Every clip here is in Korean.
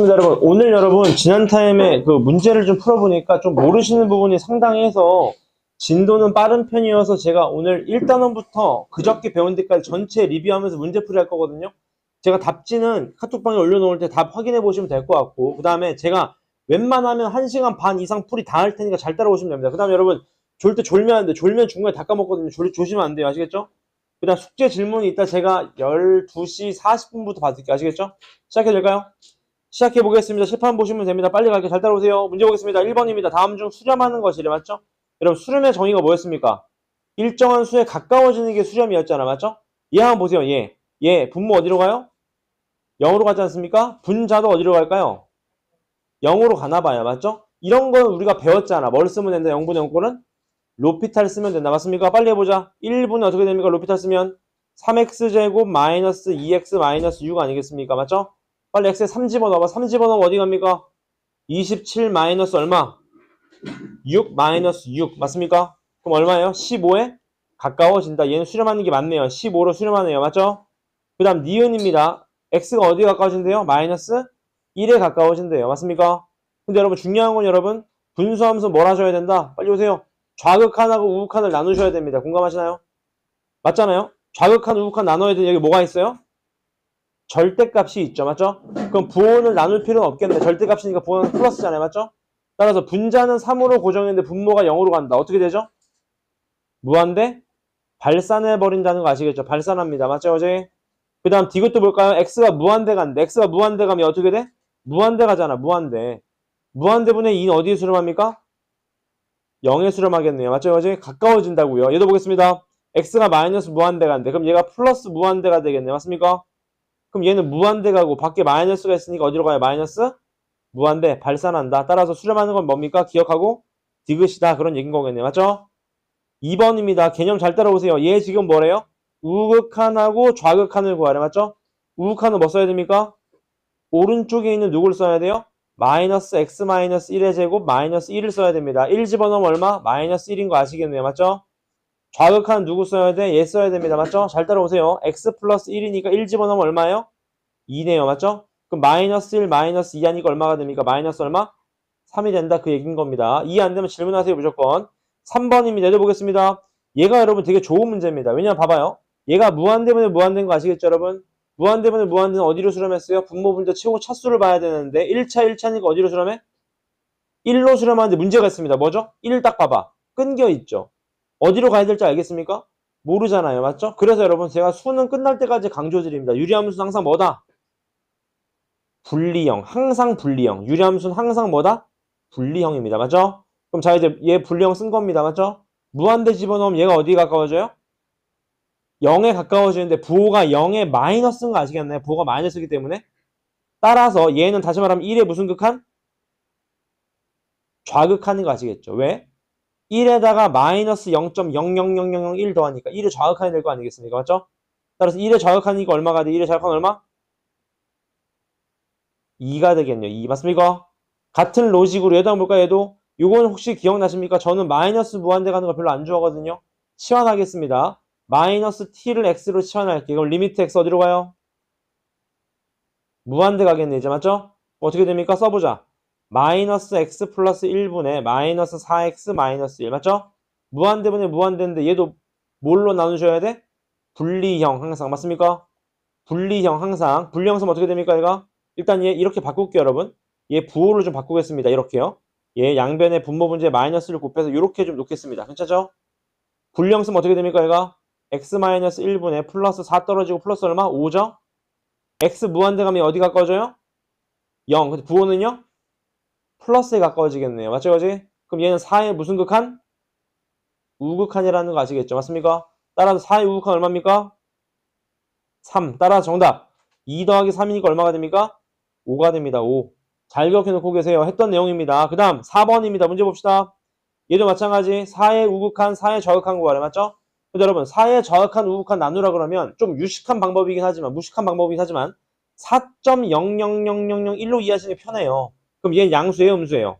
여러분, 오늘 여러분 지난 타임에 그 문제를 좀 풀어보니까 좀 모르시는 부분이 상당히 해서 진도는 빠른 편이어서 제가 오늘 1단원부터 그저께 배운 데까지 전체 리뷰하면서 문제풀이 할 거거든요. 제가 답지는 카톡방에 올려놓을 때 답 확인해 보시면 될 것 같고, 그 다음에 제가 웬만하면 1시간 반 이상 풀이 다 할 테니까 잘 따라오시면 됩니다. 그 다음에 여러분 졸 때 졸면 안 돼. 졸면 중간에 다 까먹거든요. 조시면 안 돼요. 아시겠죠? 그 다음 숙제 질문이 있다 제가 12시 40분부터 받을게요. 아시겠죠? 시작해도 될까요? 시작해 보겠습니다. 실판 보시면 됩니다. 빨리 갈게요. 잘 따라오세요. 문제 보겠습니다. 1번입니다. 다음 중 수렴하는 것이래. 맞죠? 여러분 수렴의 정의가 뭐였습니까? 일정한 수에 가까워지는 게 수렴이었잖아. 맞죠? 얘 한번 보세요. 얘 분모 어디로 가요? 0으로 가지 않습니까? 분자도 어디로 갈까요? 0으로 가나 봐요. 맞죠? 이런 건 우리가 배웠잖아. 뭘 쓰면 된다? 0분의 0꼴은 로피탈 쓰면 된다. 맞습니까? 빨리 해보자. 1분은 어떻게 됩니까? 로피탈 쓰면 3x제곱 마이너스 2x 마이너스 6 아니겠습니까? 맞죠? 빨리 x에 3 집어넣어봐. 3 집어넣으면 어디 갑니까? 27 마이너스 얼마? 6 마이너스 6 맞습니까? 그럼 얼마예요? 15에 가까워진다. 얘는 수렴하는 게 맞네요. 15로 수렴하네요. 맞죠? 그 다음 니은입니다. x가 어디에 가까워진대요? 마이너스 1에 가까워진대요. 맞습니까? 근데 여러분 중요한 건 여러분 분수하면서 뭘 하셔야 된다? 빨리 오세요. 좌극한하고 우극한을 나누셔야 됩니다. 공감하시나요? 맞잖아요? 좌극한 우극한 나눠야 되는 여기 뭐가 있어요? 절대값이 있죠. 맞죠? 그럼 부호를 나눌 필요는 없겠네. 절대값이니까 부호는 플러스잖아요. 맞죠? 따라서 분자는 3으로 고정했는데 분모가 0으로 간다. 어떻게 되죠? 무한대 발산해버린다는 거 아시겠죠? 발산합니다. 맞죠? 어제? 그 다음 디귿도 볼까요? x가 무한대 간대. x가 무한대 가면 어떻게 돼? 무한대 가잖아. 무한대. 무한대분의 2는 어디에 수렴합니까? 0에 수렴하겠네요. 맞죠? 어제? 가까워진다고요. 얘도 보겠습니다. x가 마이너스 무한대 간대. 그럼 얘가 플러스 무한대가 되겠네. 맞습니까? 그럼 얘는 무한대 가고 밖에 마이너스가 있으니까 어디로 가요? 마이너스? 무한대 발산한다. 따라서 수렴하는 건 뭡니까? 기억하고 디귿이다. 그런 얘기인 거겠네요. 맞죠? 2번입니다. 개념 잘 따라오세요. 얘 지금 뭐래요? 우극한하고 좌극한을 구하래. 맞죠? 우극한은 뭐 써야 됩니까? 오른쪽에 있는 누구를 써야 돼요? 마이너스 x 마이너스 1의 제곱 마이너스 1을 써야 됩니다. 1 집어넣으면 얼마? 마이너스 1인 거 아시겠네요. 맞죠? 좌극한 누구 써야 돼? 얘 써야 됩니다. 맞죠? 잘 따라오세요. x 플러스 1이니까 1 집어넣으면 얼마예요? 2네요. 맞죠? 그럼 마이너스 1 마이너스 2 하니까 얼마가 됩니까? 마이너스 얼마? 3이 된다. 그 얘기인 겁니다. 이해 안 되면 질문하세요. 무조건. 3번입니다. 내려보겠습니다. 얘가 여러분 되게 좋은 문제입니다. 왜냐면 봐봐요. 얘가 무한대분의 무한대인 거 아시겠죠 여러분? 무한대분의 무한대는 어디로 수렴했어요? 분모 분자 치고 차수를 봐야 되는데 1차니까 어디로 수렴해? 1로 수렴하는데 문제가 있습니다. 뭐죠? 1 딱 봐봐. 끊겨 있죠. 어디로 가야 될지 알겠습니까? 모르잖아요. 맞죠? 그래서 여러분 제가 수능 끝날 때까지 강조드립니다. 유리함수는 항상 뭐다? 분리형. 항상 분리형. 유리함수는 항상 뭐다? 분리형입니다. 맞죠? 그럼 자 이제 얘 분리형 쓴 겁니다. 맞죠? 무한대 집어넣으면 얘가 어디에 가까워져요? 0에 가까워지는데 부호가 0에 마이너스인 거 아시겠나요? 부호가 마이너스이기 때문에 따라서 얘는 다시 말하면 1의 무슨 극한? 좌극하는 거 아시겠죠? 왜? 1에다가 마이너스 0.00001 더하니까 1의 좌극한이 될 거 아니겠습니까? 맞죠? 따라서 1의 좌극하니까 얼마가 돼? 1의 좌극한 얼마? 2가 되겠네요. 2 맞습니까? 같은 로직으로 얘도 한번 볼까요? 얘도 요거는 혹시 기억나십니까? 저는 마이너스 무한대 가는 거 별로 안 좋아하거든요. 치환하겠습니다. 마이너스 t를 x로 치환할게요. 그럼 리미트 x 어디로 가요? 무한대 가겠네 이제 맞죠? 어떻게 됩니까? 써보자. 마이너스 x 플러스 1분의 마이너스 4x 마이너스 1 맞죠? 무한대분의 무한대인데 얘도 뭘로 나누셔야 돼? 분리형 항상 맞습니까? 분리형 항상. 분리형 쓰면 어떻게 됩니까 얘가? 일단 얘 이렇게 바꿀게요 여러분. 얘 부호를 좀 바꾸겠습니다. 이렇게요. 얘 양변에 분모 분자에 마이너스를 곱해서 이렇게 좀 놓겠습니다. 괜찮죠? 분리형 쓰면 어떻게 됩니까 얘가? x-1분의 플러스 4 떨어지고 플러스 얼마? 5죠? x 무한대 가면 어디 가까워져요? 0. 근데 부호는요? 플러스에 가까워지겠네요. 맞죠? 그지? 그럼 얘는 4의 무슨 극한? 우극한이라는 거 아시겠죠? 맞습니까? 따라서 4의 우극한 얼마입니까? 3. 따라서 정답. 2 더하기 3이니까 얼마가 됩니까? 5가 됩니다. 5. 잘 기억해놓고 계세요. 했던 내용입니다. 그 다음 4번입니다. 문제 봅시다. 얘도 마찬가지 4의 우극한, 4의 저극한 구하래. 맞죠? 근데 여러분 4의 저극한, 우극한 나누라 그러면 좀 유식한 방법이긴 하지만 무식한 방법이긴 하지만 4.0000001로 이해하시는 게 편해요. 그럼 얘는 양수예요? 음수예요?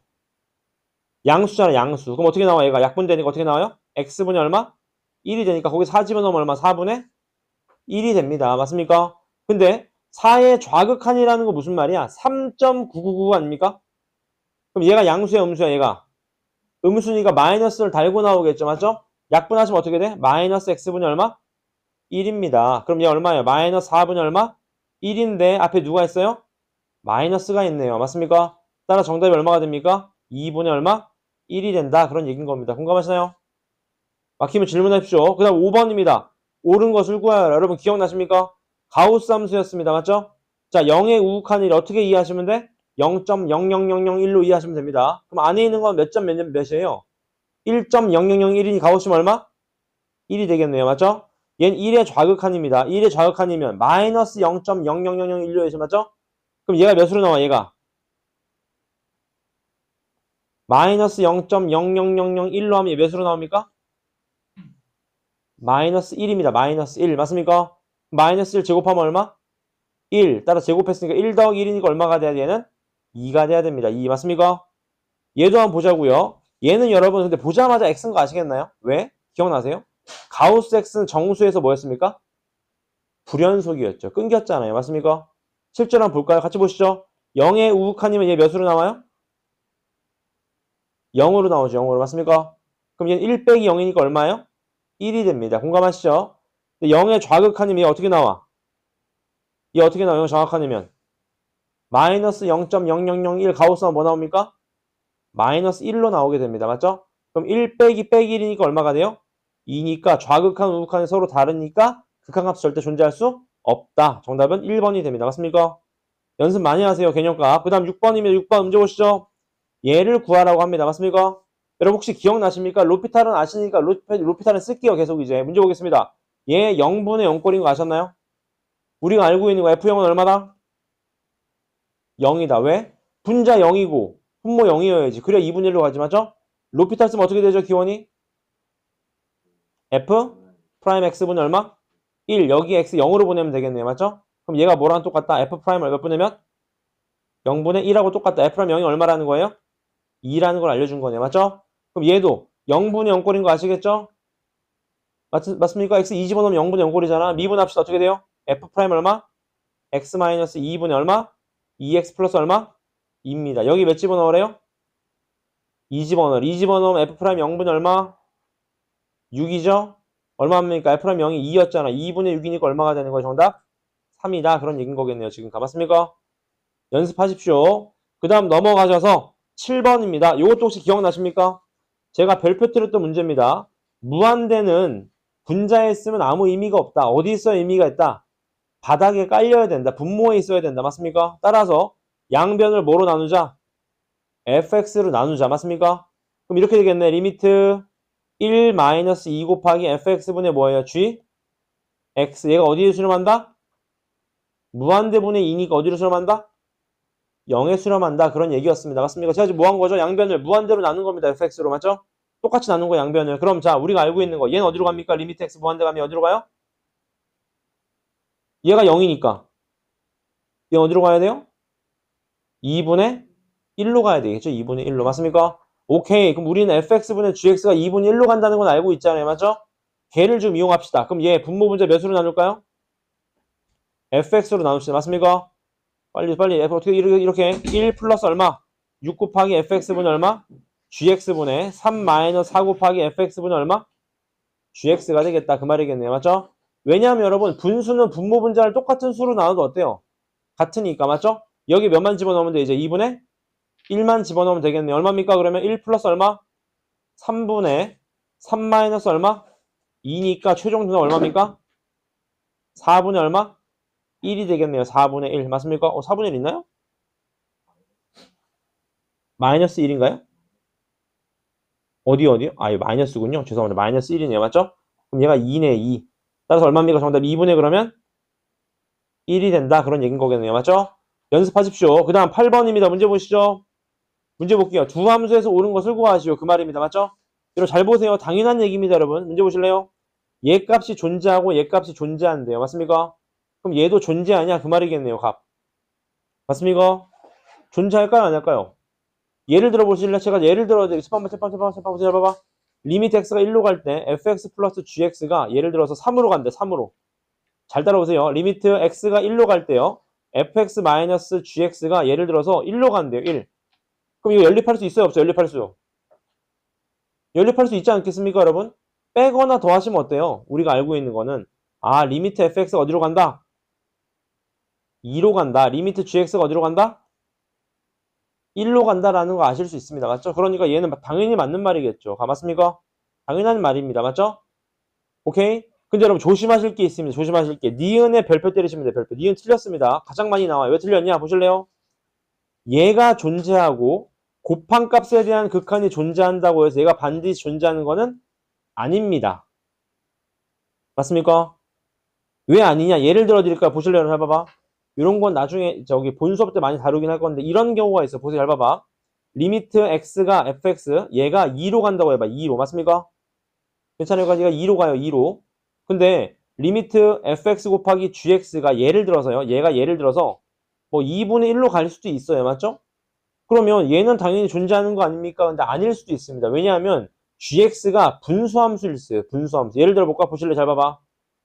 양수잖아. 양수. 그럼 어떻게 나와? 얘가 약분되니까 어떻게 나와요? x분이 얼마? 1이 되니까 거기 4 집어넣으면 얼마? 4분의 1이 됩니다. 맞습니까? 근데 4의 좌극한이라는 거 무슨 말이야? 3.999 아닙니까? 그럼 얘가 양수야, 음수야, 얘가? 음수니까 마이너스를 달고 나오겠죠, 맞죠? 약분하시면 어떻게 돼? 마이너스 x분이 얼마? 1입니다. 그럼 얘 얼마예요? 마이너스 4분이 얼마? 1인데 앞에 누가 있어요? 마이너스가 있네요. 맞습니까? 따라 정답이 얼마가 됩니까? 2분의 얼마? 1이 된다. 그런 얘기인 겁니다. 공감하시나요? 막히면 질문하십시오. 그 다음 5번입니다. 옳은 것을 구하여라. 여러분 기억나십니까? 가우스 함수였습니다. 맞죠? 자, 0의 우극한을 어떻게 이해하시면 돼? 0.00001로 이해하시면 됩니다. 그럼 안에 있는 건 몇 점 몇이에요? 1.0001이니 가우스면 얼마? 1이 되겠네요. 맞죠? 얘는 1의 좌극한입니다. 1의 좌극한이면 마이너스 0.00001로 해서 맞죠? 그럼 얘가 몇으로 나와? 얘가 마이너스 0.00001로 하면 얘 몇으로 나옵니까? 마이너스 1입니다. 마이너스 1 맞습니까? 마이너스 1 제곱하면 얼마? 1 따라 제곱했으니까 1 더하기 1이니까 얼마가 돼야 돼? 얘는 2가 돼야 됩니다. 2 맞습니까? 얘도 한번 보자고요. 얘는 여러분 근데 보자마자 x인 거 아시겠나요? 왜? 기억나세요? 가우스 x는 정수에서 뭐였습니까? 불연속이었죠. 끊겼잖아요. 맞습니까? 실제로 한번 볼까요? 같이 보시죠. 0의 우극한이면 얘 몇으로 나와요? 0으로 나오죠. 0으로 맞습니까? 그럼 얘는 1 빼기 0이니까 얼마예요? 1이 됩니다. 공감하시죠? 0의 좌극한이면 얘 어떻게 나와? 얘 어떻게 나와요? 0의 좌극한이면 마이너스 0.0001 가우스는 뭐 나옵니까? 마이너스 1로 나오게 됩니다. 맞죠? 그럼 1 빼기 1이니까 얼마가 돼요? 2니까 좌극한, 우극한이 서로 다르니까 극한값 절대 존재할 수 없다. 정답은 1번이 됩니다. 맞습니까? 연습 많이 하세요. 개념값. 그 다음 6번입니다. 6번 문제 보시죠. 얘를 구하라고 합니다. 맞습니까? 여러분 혹시 기억나십니까? 로피탈은 아시니까 로피탈은 쓸게요. 계속 이제 문제 보겠습니다. 얘 0분의 0꼴인 거 아셨나요? 우리가 알고 있는 거 F0은 얼마다? 0이다. 왜? 분자 0이고 분모 0이어야지. 그래야 2분의 1로 가지 맞죠? 로피탈 쓰면 어떻게 되죠? 기원이? F 프라임 X분의 얼마? 1. 여기 X 0으로 보내면 되겠네요. 맞죠? 그럼 얘가 뭐랑 똑같다? F 프라임을 몇 분의면? 0분의 1하고 똑같다. F 프라임 0이 얼마라는 거예요? 2라는 걸 알려준 거네요. 맞죠? 그럼 얘도 0분의 0꼴인 거 아시겠죠? 맞습니까? X 2 집어넣으면 0분의 0꼴이잖아. 미분합시다. 어떻게 돼요? F 프라임 얼마? X 마이너스 2분의 얼마? 2X 플러스 얼마? 2입니다. 여기 몇 집어넣으래요? 2 집어넣으래. 2 집어넣으면 F 프라임 0분의 얼마? 6이죠? 얼마입니까? F 프라임 0이 2였잖아. 2분의 6이니까 얼마가 되는 거예요? 정답? 3이다. 그런 얘기인 거겠네요. 지금 가봤습니까? 연습하십시오. 그 다음 넘어가셔서 7번입니다. 이것도 혹시 기억나십니까? 제가 별표 틀었던 문제입니다. 무한대는 분자에 쓰면 아무 의미가 없다. 어디 있어야 의미가 있다? 바닥에 깔려야 된다. 분모에 있어야 된다. 맞습니까? 따라서 양변을 뭐로 나누자? fx로 나누자. 맞습니까? 그럼 이렇게 되겠네. 리미트 1-2 곱하기 fx분의 뭐예요? g? x. 얘가 어디에 수렴한다? 무한대분의 2니까 어디로 수렴한다? 0에 수렴한다. 그런 얘기였습니다. 맞습니까? 제가 지금 뭐 한 거죠? 양변을 무한대로 나눈 겁니다. fx로. 맞죠? 똑같이 나눈 거 양변을. 그럼 자, 우리가 알고 있는 거. 얘는 어디로 갑니까? 리미트 x 무한대 가면 어디로 가요? 얘가 0이니까. 얘 어디로 가야 돼요? 2분의 1로 가야 되겠죠? 2분의 1로. 맞습니까? 오케이. 그럼 우리는 fx분의 gx가 2분의 1로 간다는 건 알고 있잖아요. 맞죠? 걔를 좀 이용합시다. 그럼 얘 분모 분자 몇으로 나눌까요? fx로 나눕시다. 맞습니까? 빨리 f 어떻게 이렇게 1 플러스 얼마? 6 곱하기 fx분의 얼마? gx분의 3-4 곱하기 fx분의 얼마? gx가 되겠다. 그 말이겠네요. 맞죠? 왜냐하면 여러분 분수는 분모 분자를 똑같은 수로 나눠도 어때요? 같으니까. 맞죠? 여기 몇만 집어넣으면 돼? 이제 2분의 1만 집어넣으면 되겠네. 얼마입니까? 그러면 1 플러스 얼마? 3분의 3 마이너스 얼마? 2니까 최종수는 얼마입니까? 4분의 얼마? 1이 되겠네요. 4분의 1. 맞습니까? 4분의 1 있나요? 마이너스 1인가요? 어디요? 아, 이거 마이너스군요. 죄송합니다. 마이너스 1이네요. 맞죠? 그럼 얘가 2네, 2. 따라서 얼마입니까? 정답 2분의 그러면 1이 된다. 그런 얘기인 거겠네요. 맞죠? 연습하십시오. 그 다음 8번입니다. 문제 보시죠. 문제 볼게요. 두 함수에서 옳은 것을 구하시오. 그 말입니다. 맞죠? 여러분 잘 보세요. 당연한 얘기입니다. 여러분. 문제 보실래요? 얘 값이 존재하고 얘 값이 존재한대요. 맞습니까? 그럼 얘도 존재하냐? 그 말이겠네요. 값. 맞습니까? 존재할까요? 안 할까요? 예를 들어 보실래요? 제가 예를 들어 봐봐. 리미트 x가 1로 갈 때 fx 플러스 gx가 예를 들어서 3으로 간대. 3으로. 잘 따라오세요. 리미트 x가 1로 갈 때요. fx-gx가 예를 들어서 1로 간대요. 1. 그럼 이거 연립할 수 있어요? 없어요? 연립할 수. 연립할 수 있지 않겠습니까, 여러분? 빼거나 더하시면 어때요? 우리가 알고 있는 거는 리미트 fx가 어디로 간다? 2로 간다. 리미트 gx가 어디로 간다? 1로 간다라는 거 아실 수 있습니다. 맞죠? 그러니까 얘는 당연히 맞는 말이겠죠. 맞습니까? 당연한 말입니다. 맞죠? 오케이? 근데 여러분 조심하실 게 있습니다. 조심하실 게. 니은에 별표 때리시면 돼요. 별표. 니은 틀렸습니다. 가장 많이 나와요. 왜 틀렸냐? 보실래요? 얘가 존재하고 곱한값에 대한 극한이 존재한다고 해서 얘가 반드시 존재하는 거는 아닙니다. 맞습니까? 왜 아니냐? 예를 들어 드릴까요? 보실래요? 잘 봐봐. 이런 건 나중에 저기 본 수업 때 많이 다루긴 할 건데 이런 경우가 있어. 보세요. 잘 봐봐. 리미트 x가 fx 얘가 2로 간다고 해봐. 2로. 맞습니까? 괜찮아요? 얘가 2로 가요. 2로. 근데 리미트 fx 곱하기 gx가 예를 들어서요. 얘가 예를 들어서 뭐 2분의 1로 갈 수도 있어요. 맞죠? 그러면 얘는 당연히 존재하는 거 아닙니까? 근데 아닐 수도 있습니다. 왜냐하면 gx가 분수함수일수요. 분수함수. 예를 들어 볼까? 보실래? 잘 봐봐.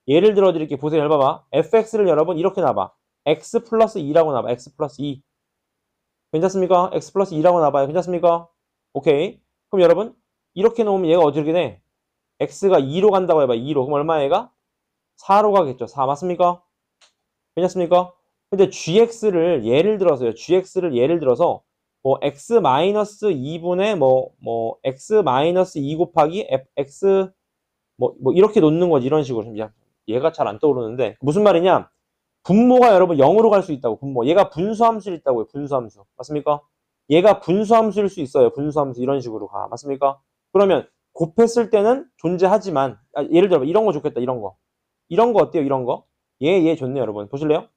예를 들어 드릴게요. 보세요. 잘 봐봐. fx를 여러분 이렇게 놔봐. x 플러스 2라고 놔봐. x 플러스 2. 괜찮습니까? x 플러스 2라고 놔봐요. 괜찮습니까? 오케이. 그럼 여러분 이렇게 놓으면 얘가 어떻게 돼? x가 2로 간다고 해봐. 2로. 그럼 얼마야 얘가? 4로 가겠죠. 4 맞습니까? 괜찮습니까? 근데 gx를 예를 들어서요. gx를 예를 들어서 뭐 x 마이너스 2분의 x 마이너스 2 곱하기 x 뭐 이렇게 놓는 거지. 이런 식으로. 얘가 잘 안 떠오르는데 무슨 말이냐? 분모가 여러분 0으로 갈 수 있다고. 분모. 얘가 분수함수일 있다고요. 분수함수. 맞습니까? 얘가 분수함수일 수 있어요. 분수함수. 이런 식으로 가. 맞습니까? 그러면 곱했을 때는 존재하지만 예를 들어 이런 거 좋겠다. 이런 거. 이런 거 어때요? 이런 거. 얘 좋네요. 여러분. 보실래요?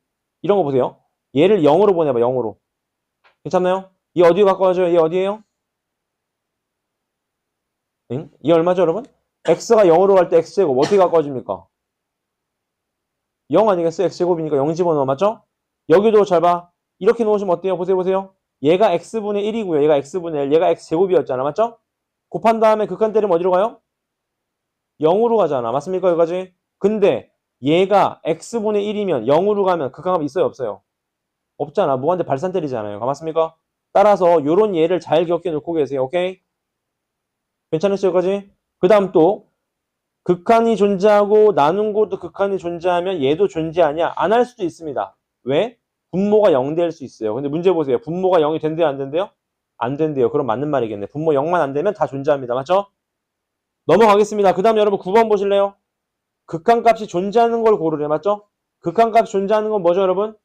이런 거 보세요. 얘를 0으로 보내봐. 0으로. 괜찮나요? 얘 어디로 가까워져요? 얘 어디에요? 응? 얘 얼마죠 여러분? x가 0으로 갈 때 x제곱 어떻게 가까워집니까? 0 아니겠어요? x제곱이니까 0 집어넣어. 맞죠? 여기도 잘 봐. 이렇게 놓으시면 어때요? 보세요, 보세요. 얘가 x분의 1이고요. 얘가 x분의 1. 얘가 x제곱이었잖아. 맞죠? 곱한 다음에 극한 때리면 어디로 가요? 0으로 가잖아. 맞습니까? 여기까지? 근데 얘가 x분의 1이면 0으로 가면 극한값 있어요? 없어요? 없잖아. 무한대 발산 때리잖아요. 맞습니까? 따라서 요런 예를 잘 기억해 놓고 계세요. 오케이? 괜찮으시죠? 여기까지? 그 다음 또 극한이 존재하고 나눈 것도 극한이 존재하면 얘도 존재하냐? 안 할 수도 있습니다. 왜? 분모가 0 될 수 있어요. 근데 문제 보세요. 분모가 0이 된대요? 안 된대요? 안 된대요. 그럼 맞는 말이겠네. 분모 0만 안 되면 다 존재합니다. 맞죠? 넘어가겠습니다. 그 다음 여러분 9번 보실래요? 극한값이 존재하는 걸 고르래. 맞죠? 극한값이 존재하는 건 뭐죠 여러분?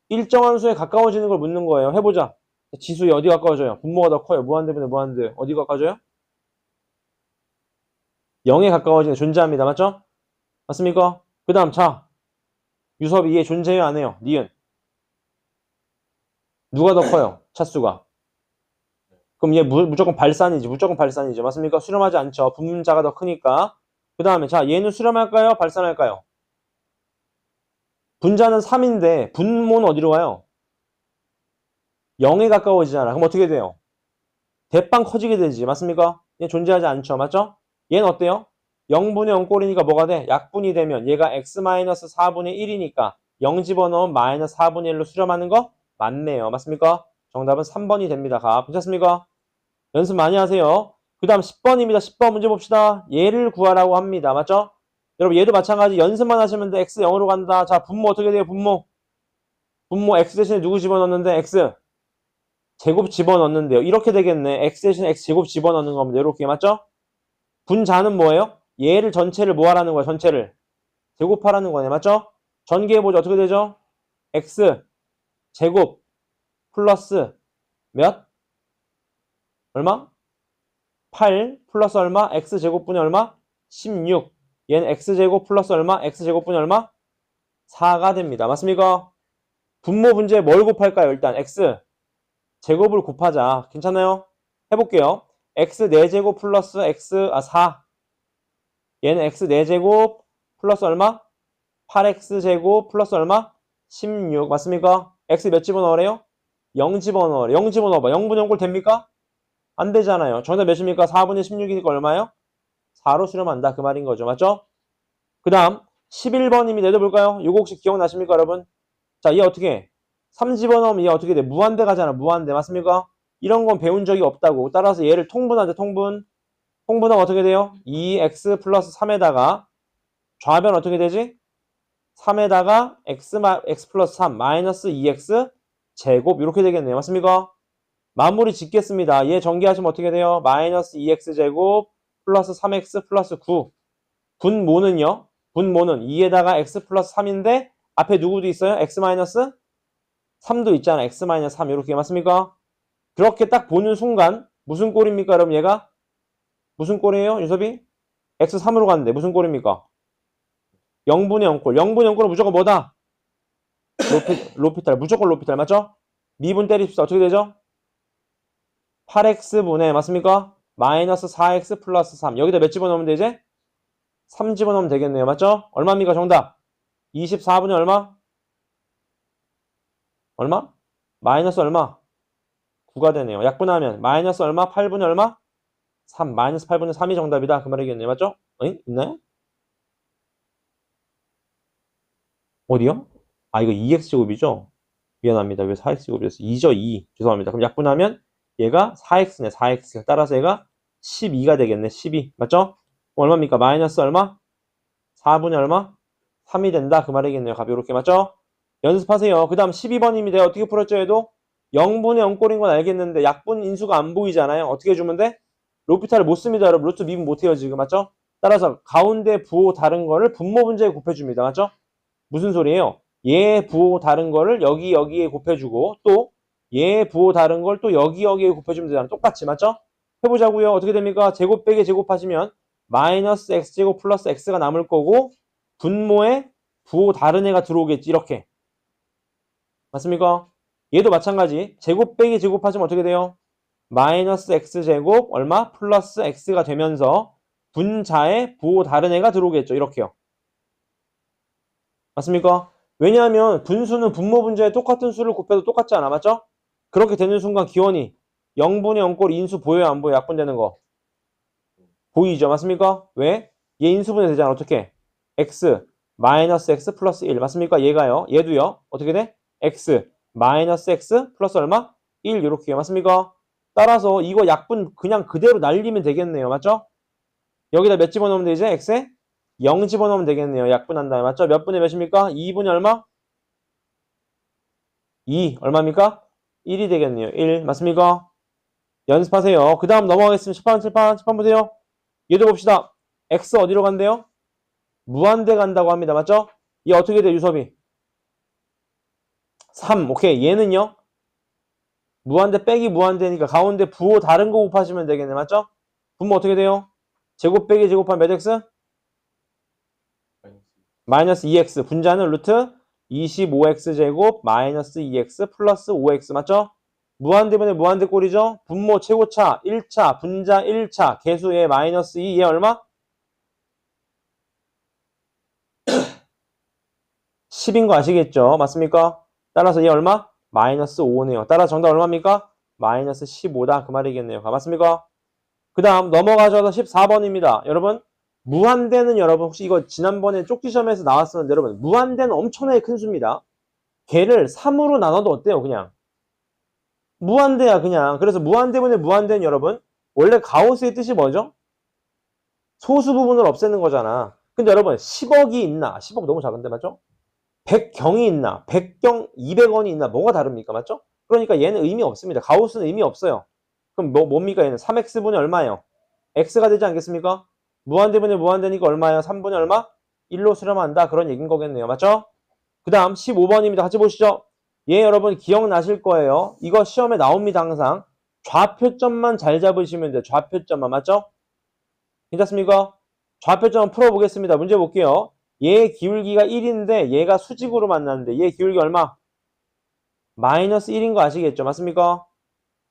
일정한 수에 가까워지는 걸 묻는 거예요. 해보자. 지수에 어디 가까워져요? 분모가 더 커요. 무한대분의 무한대. 어디 가까워져요? 0에 가까워지는 존재합니다. 맞죠? 맞습니까? 그 다음 자 유섭이 얘 존재해요? 안 해요? 니은 누가 더 커요? 차수가. 그럼 얘 무조건 발산이지. 무조건 발산이죠. 맞습니까? 수렴하지 않죠. 분자가 더 크니까. 그 다음에 자 얘는 수렴할까요? 발산할까요? 분자는 3인데 분모는 어디로 가요? 0에 가까워지잖아. 그럼 어떻게 돼요? 대빵 커지게 되지. 맞습니까? 얘 존재하지 않죠. 맞죠? 얘는 어때요? 0분의 0꼴이니까 뭐가 돼? 약분이 되면 얘가 x-4분의 1이니까 0 집어넣으면 마이너스 4분의 1로 수렴하는 거 맞네요. 맞습니까? 정답은 3번이 됩니다. 괜찮습니까? 연습 많이 하세요. 그 다음 10번입니다. 10번 문제 봅시다. 얘를 구하라고 합니다. 맞죠? 여러분 얘도 마찬가지 연습만 하시면 돼. x 0으로 간다. 자 분모 어떻게 돼요? 분모 x 대신에 누구 집어넣는데? x 제곱 집어넣는데요. 이렇게 되겠네. x 대신에 x 제곱 집어넣는 겁니다. 이렇게 맞죠? 분자는 뭐예요? 얘를 전체를 뭐 하라는 거야? 전체를 제곱하라는 거네. 맞죠? 전개해보죠. 어떻게 되죠? x 제곱 플러스 몇? 얼마? 8 플러스 얼마? x제곱분이 얼마? 16. 얘는 x제곱 플러스 얼마? x제곱분이 얼마? 4가 됩니다. 맞습니까? 분모 분자에 뭘 곱할까요? 일단 x 제곱을 곱하자. 괜찮아요? 해볼게요. x 4제곱 플러스 x 4. 얘는 x 4제곱 플러스 얼마? 8x제곱 플러스 얼마? 16. 맞습니까? x 몇 집어넣으래요? 0 집어넣으래. 0 집어넣어봐. 0분의 0꼴 됩니까? 안 되잖아요. 정답 몇입니까? 4분의 16이니까 얼마예요? 4로 수렴한다. 그 말인 거죠. 맞죠? 그 다음 11번님이 내려볼까요? 이거 혹시 기억나십니까 여러분? 자, 얘 어떻게 해? 3 집어넣으면 얘 어떻게 돼? 무한대 가잖아. 무한대. 맞습니까? 이런 건 배운 적이 없다고. 따라서 얘를 통분하자. 통분. 통분하면 어떻게 돼요? 2x 플러스 3에다가 좌변 어떻게 되지? 3에다가 x 플러스 3 마이너스 2x 제곱 이렇게 되겠네요. 맞습니까? 마무리 짓겠습니다. 얘 전개하시면 어떻게 돼요? 마이너스 2x 제곱 플러스 3x 플러스 9. 분모는요? 분모는 2에다가 x 플러스 3인데 앞에 누구도 있어요? x 마이너스 3도 있잖아. x 마이너스 3 이렇게 맞습니까? 그렇게 딱 보는 순간 무슨 꼴입니까? 여러분 얘가 무슨 꼴이에요? 유섭이? x 3으로 갔는데 무슨 꼴입니까? 0분의 0꼴. 0분의 0꼴은 무조건 뭐다? 로피탈. 무조건 로피탈. 맞죠? 미분 때립시다. 어떻게 되죠? 8x분의 맞습니까? 마이너스 4x 플러스 3. 여기다 몇 집어넣으면 되지? 3 집어넣으면 되겠네요. 맞죠? 얼마입니까? 정답. 24분의 얼마? 얼마? 마이너스 얼마? 9가 되네요. 약분하면 마이너스 얼마? 8분의 얼마? 3. 마이너스 8분의 3이 정답이다. 그 말이겠네요. 맞죠? 있나요? 어디요? 아, 이거 2x제곱이죠? 미안합니다. 왜 4x제곱이었어? 2죠, 2. 죄송합니다. 그럼 약분하면 얘가 4x네, 4x. 따라서 얘가 12가 되겠네, 12. 맞죠? 얼마입니까? 마이너스 얼마? 4분의 얼마? 3이 된다. 그 말이겠네요. 가볍게 맞죠? 연습하세요. 그 다음 12번입니다. 어떻게 풀었죠, 얘도? 0분의 0꼴인 건 알겠는데 약분 인수가 안 보이잖아요. 어떻게 해주면 돼? 로피탈을 못 씁니다, 여러분. 루트 미분 못해요, 지금. 맞죠? 따라서 가운데 부호 다른 거를 분모 분자에 곱해줍니다. 맞죠? 무슨 소리예요? 얘 부호 다른 거를 여기에 곱해주고 또 얘 부호 다른 걸 또 여기에 곱해주면 되잖아. 똑같이 맞죠? 해보자고요. 어떻게 됩니까? 제곱 빼기 제곱하시면 마이너스 x제곱 플러스 x가 남을 거고 분모에 부호 다른 애가 들어오겠지. 이렇게. 맞습니까? 얘도 마찬가지. 제곱 빼기 제곱하시면 어떻게 돼요? 마이너스 x제곱 얼마? 플러스 x가 되면서 분자에 부호 다른 애가 들어오겠죠. 이렇게요. 맞습니까? 왜냐하면 분수는 분모 분자에 똑같은 수를 곱해도 똑같지 않아. 맞죠? 그렇게 되는 순간 기원이 0분의 0꼴 인수 보여요? 안 보여요? 약분되는 거. 보이죠? 맞습니까? 왜? 얘 인수분해 되잖아. 어떻게? x 마이너스 x 플러스 1 맞습니까? 얘가요. 얘도요. 어떻게 돼? x 마이너스 x 플러스 얼마? 1 이렇게요. 맞습니까? 따라서 이거 약분 그냥 그대로 날리면 되겠네요. 맞죠? 여기다 몇 집어넣으면 되지? x에 0 집어넣으면 되겠네요. 약분한 다음에. 맞죠? 몇 분의 몇입니까? 2분의 얼마? 2 얼마입니까? 1이 되겠네요. 1 맞습니까? 연습하세요. 그 다음 넘어가겠습니다. 칠판 보세요. 얘도 봅시다. x 어디로 간대요? 무한대 간다고 합니다. 맞죠? 얘 어떻게 돼 유섭이? 3 오케이. 얘는요? 무한대 빼기 무한대니까 가운데 부호 다른 거 곱하시면 되겠네. 맞죠? 분모 어떻게 돼요? 제곱 빼기 제곱하면 몇 x? 마이너스 2x. 분자는 루트 25x 제곱 마이너스 2x 플러스 5x 맞죠? 무한대분의 무한대 꼴이죠? 분모 최고차 1차 분자 1차 개수의 마이너스 2 얘 얼마? 10인 거 아시겠죠? 맞습니까? 따라서 얘 얼마? 마이너스 5네요. 따라서 정답 얼마입니까? 마이너스 15다 그 말이겠네요. 맞습니까? 그 다음 넘어가셔서 14번입니다. 여러분 무한대는 여러분 혹시 이거 지난번에 쪽지 시험에서 나왔었는데 여러분 무한대는 엄청나게 큰 수입니다. 걔를 3으로 나눠도 어때요? 그냥 무한대야 그냥. 그래서 무한대분의 무한대는 여러분 원래 가우스의 뜻이 뭐죠? 소수 부분을 없애는 거잖아. 근데 여러분 10억이 있나? 10억 너무 작은데 맞죠? 100경이 있나? 100경 200원이 있나? 뭐가 다릅니까? 맞죠? 그러니까 얘는 의미 없습니다. 가우스는 의미 없어요. 그럼 뭡니까 얘는? 3x분의 얼마예요? x가 되지 않겠습니까? 무한대분의 무한대니까 얼마예요? 3분의 얼마? 1로 수렴한다. 그런 얘기인 거겠네요. 맞죠? 그 다음 15번입니다. 같이 보시죠. 얘 여러분 기억나실 거예요. 이거 시험에 나옵니다. 항상. 좌표점만 잘 잡으시면 돼요. 좌표점만. 맞죠? 괜찮습니까? 좌표점 풀어보겠습니다. 문제 볼게요. 얘 기울기가 1인데 얘가 수직으로 만났는데 얘 기울기 얼마? 마이너스 1인 거 아시겠죠? 맞습니까?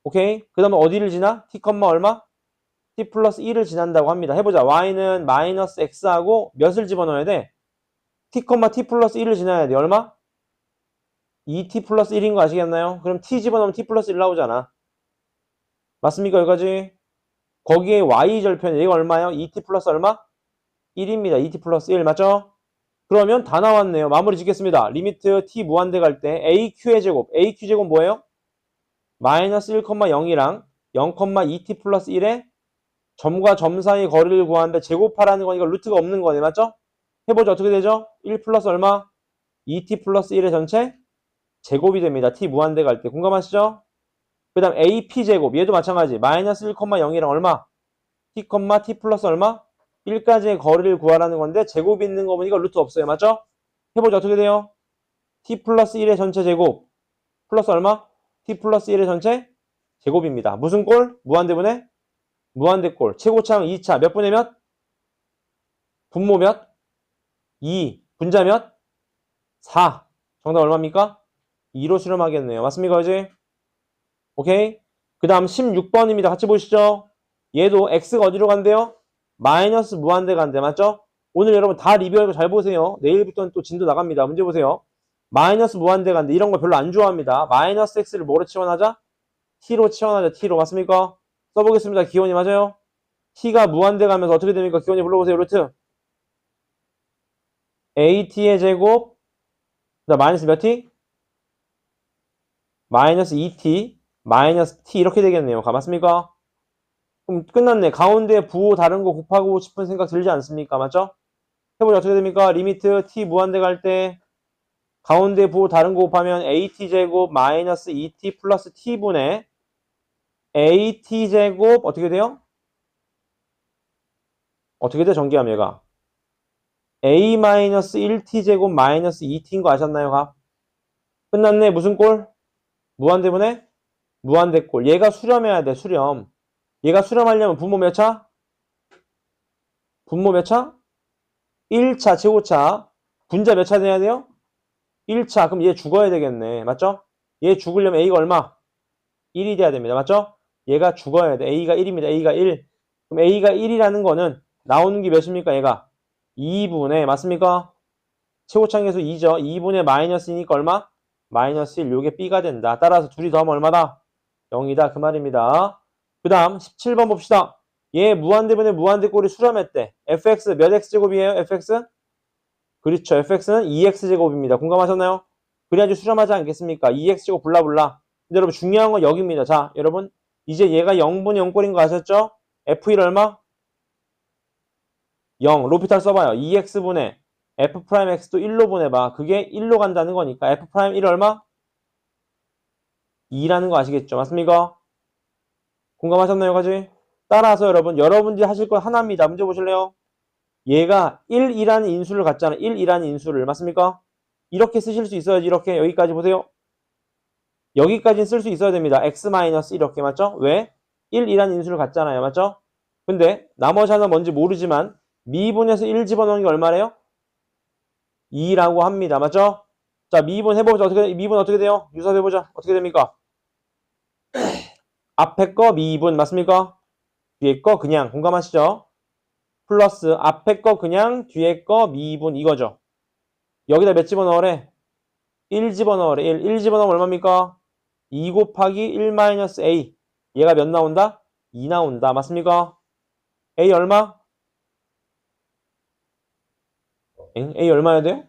오케이. 그 다음에 어디를 지나? t, 얼마? t 플러스 1을 지난다고 합니다. 해보자. y는 마이너스 x하고 몇을 집어넣어야 돼? t, t 플러스 1을 지나야 돼. 얼마? 2t 플러스 1인 거 아시겠나요? 그럼 t 집어넣으면 t 플러스 1 나오잖아. 맞습니까? 여기까지? 거기에 y 절편 얘가 얼마예요? 2t 플러스 얼마? 1입니다. 2t 플러스 1 맞죠? 그러면 다 나왔네요. 마무리 짓겠습니다. 리미트 t 무한대 갈 때 aq의 제곱. aq 제곱 뭐예요? 마이너스 1,0이랑 0,2t 플러스 1에 점과 점 사이 거리를 구하는데 제곱하라는 거니까 루트가 없는 거네. 맞죠? 해보죠. 어떻게 되죠? 1 플러스 얼마? 2t 플러스 1의 전체 제곱이 됩니다. t 무한대 갈 때. 공감하시죠? 그 다음 ap 제곱. 얘도 마찬가지. 마이너스 1,0이랑 얼마? t, t 플러스 얼마? 1까지의 거리를 구하라는 건데 제곱이 있는 거 보니까 루트 없어요. 맞죠? 해보죠. 어떻게 돼요? t 플러스 1의 전체 제곱 플러스 얼마? t 플러스 1의 전체 제곱입니다. 무슨 꼴? 무한대분의 무한대꼴. 최고차항 2차. 몇 분의 몇? 분모 몇? 2. 분자 몇? 4. 정답 얼마입니까? 2로 수렴하겠네요. 맞습니까? 그지? 오케이? 그 다음 16번입니다. 같이 보시죠. 얘도 x가 어디로 간대요? 마이너스 무한대 간대. 맞죠? 오늘 여러분 다 리뷰하고 잘 보세요. 내일부터는 또 진도 나갑니다. 문제 보세요. 마이너스 무한대 간대. 이런 거 별로 안 좋아합니다. 마이너스 x를 뭐로 치환하자? t로 치환하자. t로. 맞습니까? 써보겠습니다. 기원이 맞아요? t가 무한대 가면서 어떻게 됩니까? 기원이 불러보세요. 루트. at의 제곱. 그 다음 마이너스 몇 t? 마이너스 2t. 마이너스 t. 이렇게 되겠네요. 맞습니까? 그럼 끝났네. 가운데 부호 다른 거 곱하고 싶은 생각 들지 않습니까? 맞죠? 해보자. 어떻게 됩니까? 리미트 t 무한대 갈 때 가운데 부호 다른 거 곱하면 at제곱 마이너스 2t 플러스 t분의 at제곱 어떻게 돼요? 어떻게 돼? 전개하면 얘가 a 마이너스 1t제곱 마이너스 2t인 거 아셨나요? 가? 끝났네. 무슨 꼴? 무한대분의 무한대꼴. 얘가 수렴해야 돼. 수렴. 얘가 수렴하려면 분모 몇 차? 분모 몇 차? 1차 최고차. 분자 몇 차 돼야 돼요? 1차. 그럼 얘 죽어야 되겠네. 맞죠? 얘 죽으려면 a가 얼마? 1이 돼야 됩니다. 맞죠? 얘가 죽어야 돼. a가 1입니다. a가 1. 그럼 a가 1이라는 거는 나오는 게 몇입니까? 얘가 2분의 맞습니까? 최고차항계수 2죠. 2분의 마이너스니까 얼마? 마이너스 1. 요게 b가 된다. 따라서 둘이 더하면 얼마다? 0이다. 그 말입니다. 그 다음 17번 봅시다. 얘 무한대분의 무한대꼴이 수렴했대. fx 몇 x제곱이에요? fx? 그렇죠. fx는 2x제곱입니다. 공감하셨나요? 그래야지 수렴하지 않겠습니까? 2x제곱 블라블라. 근데 여러분 중요한 건 여기입니다. 자, 여러분 이제 얘가 0분의 0꼴인 거 아셨죠? f1 얼마? 0. 로피탈 써봐요. 2x분의 f'x도 1로 보내봐. 그게 1로 간다는 거니까 f'1 얼마? 2라는 거 아시겠죠? 맞습니까? 공감하셨나요? 까지? 따라서 여러분들이 하실 건 하나입니다. 문제 보실래요? 얘가 1이라는 인수를 갖잖아. 1이라는 인수를. 맞습니까? 이렇게 쓰실 수 있어야지. 이렇게 여기까지 보세요. 여기까지는 쓸 수 있어야 됩니다. x 이렇게. 맞죠? 왜? 1이라는 인수를 갖잖아요. 맞죠? 근데 나머지 하나 뭔지 모르지만 미분에서 1 집어넣은 게 얼마래요? 2라고 합니다. 맞죠? 자, 미분 해보자. 미분 어떻게 돼요? 유사해보자. 어떻게 됩니까? 앞에 거 미분 맞습니까? 뒤에 거 그냥 공감하시죠? 플러스 앞에 거 그냥 뒤에 거 미분 이거죠. 여기다 몇 집어넣으래? 1 집어넣으래. 1 집어넣으면 얼마입니까? 2 곱하기 1 마이너스 a. 얘가 몇 나온다? 2 나온다. 맞습니까? a 얼마? a 얼마야 돼요?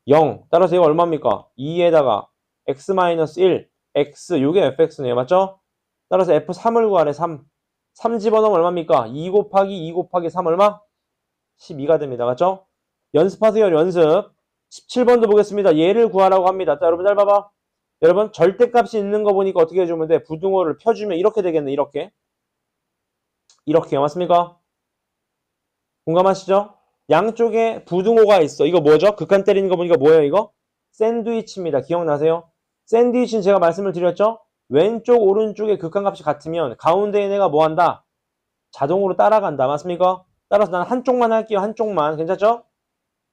0. 따라서 얘가 얼마입니까? 2에다가 x 마이너스 1. x 요게 fx네요. 맞죠? 따라서 f3을 구하래. 3. 3 집어넣으면 얼마입니까? 2 곱하기 2 곱하기 3 얼마? 12가 됩니다. 맞죠? 연습하세요. 연습. 17번도 보겠습니다. 얘를 구하라고 합니다. 자, 여러분 잘 봐봐. 여러분 절대값이 있는 거 보니까 어떻게 해주면 돼? 부등호를 펴주면 이렇게 되겠네. 이렇게. 이렇게요. 맞습니까? 공감하시죠? 양쪽에 부등호가 있어. 이거 뭐죠? 극한 때리는 거 보니까 뭐예요? 이거? 샌드위치입니다. 기억나세요? 샌드위치는 제가 말씀을 드렸죠? 왼쪽 오른쪽의 극한값이 같으면 가운데 있는 애가 뭐한다? 자동으로 따라간다. 맞습니까? 따라서 난 한쪽만 할게요. 한쪽만. 괜찮죠?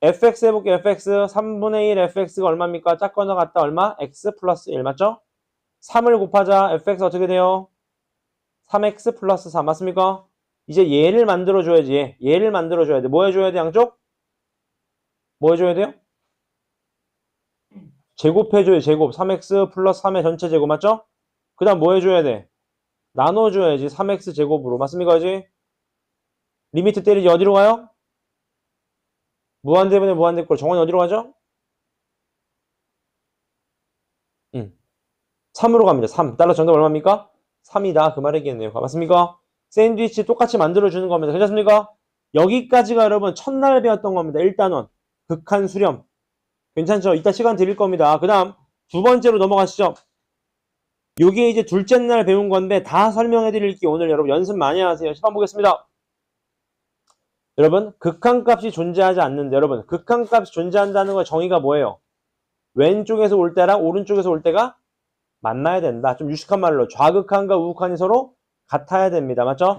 fx 해볼게요. fx 3분의 1 fx가 얼마입니까? 짝거나 같다 얼마? x 플러스 1 맞죠? 3을 곱하자 fx 어떻게 돼요? 3x 플러스 4 맞습니까? 이제 얘를 만들어줘야지. 얘를 만들어줘야 돼. 뭐 해줘야 돼? 양쪽? 뭐 해줘야 돼요? 제곱해줘요. 제곱. 3x 플러스 3의 전체 제곱 맞죠? 그 다음 뭐 해줘야 돼? 나눠줘야지. 3x 제곱으로. 맞습니까? 그지? 리미트 때리지 어디로 가요? 무한대분의 무한대꼴. 정원이 어디로 가죠? 3으로 갑니다. 3. 따라서 정답 얼마입니까? 3이다. 그 말이겠네요. 맞습니까? 샌드위치 똑같이 만들어주는 겁니다. 괜찮습니까? 여기까지가 여러분 첫날 배웠던 겁니다. 1단원. 극한 수렴. 괜찮죠? 이따 시간 드릴 겁니다. 그 다음 두 번째로 넘어가시죠. 요게 이제 둘째 날 배운 건데 다 설명해 드릴게요. 오늘 여러분 연습 많이 하세요. 시간 보겠습니다. 여러분 극한값이 존재하지 않는데 여러분 극한값이 존재한다는 거 정의가 뭐예요? 왼쪽에서 올 때랑 오른쪽에서 올 때가 만나야 된다. 좀 유식한 말로 좌극한과 우극한이 서로 같아야 됩니다. 맞죠?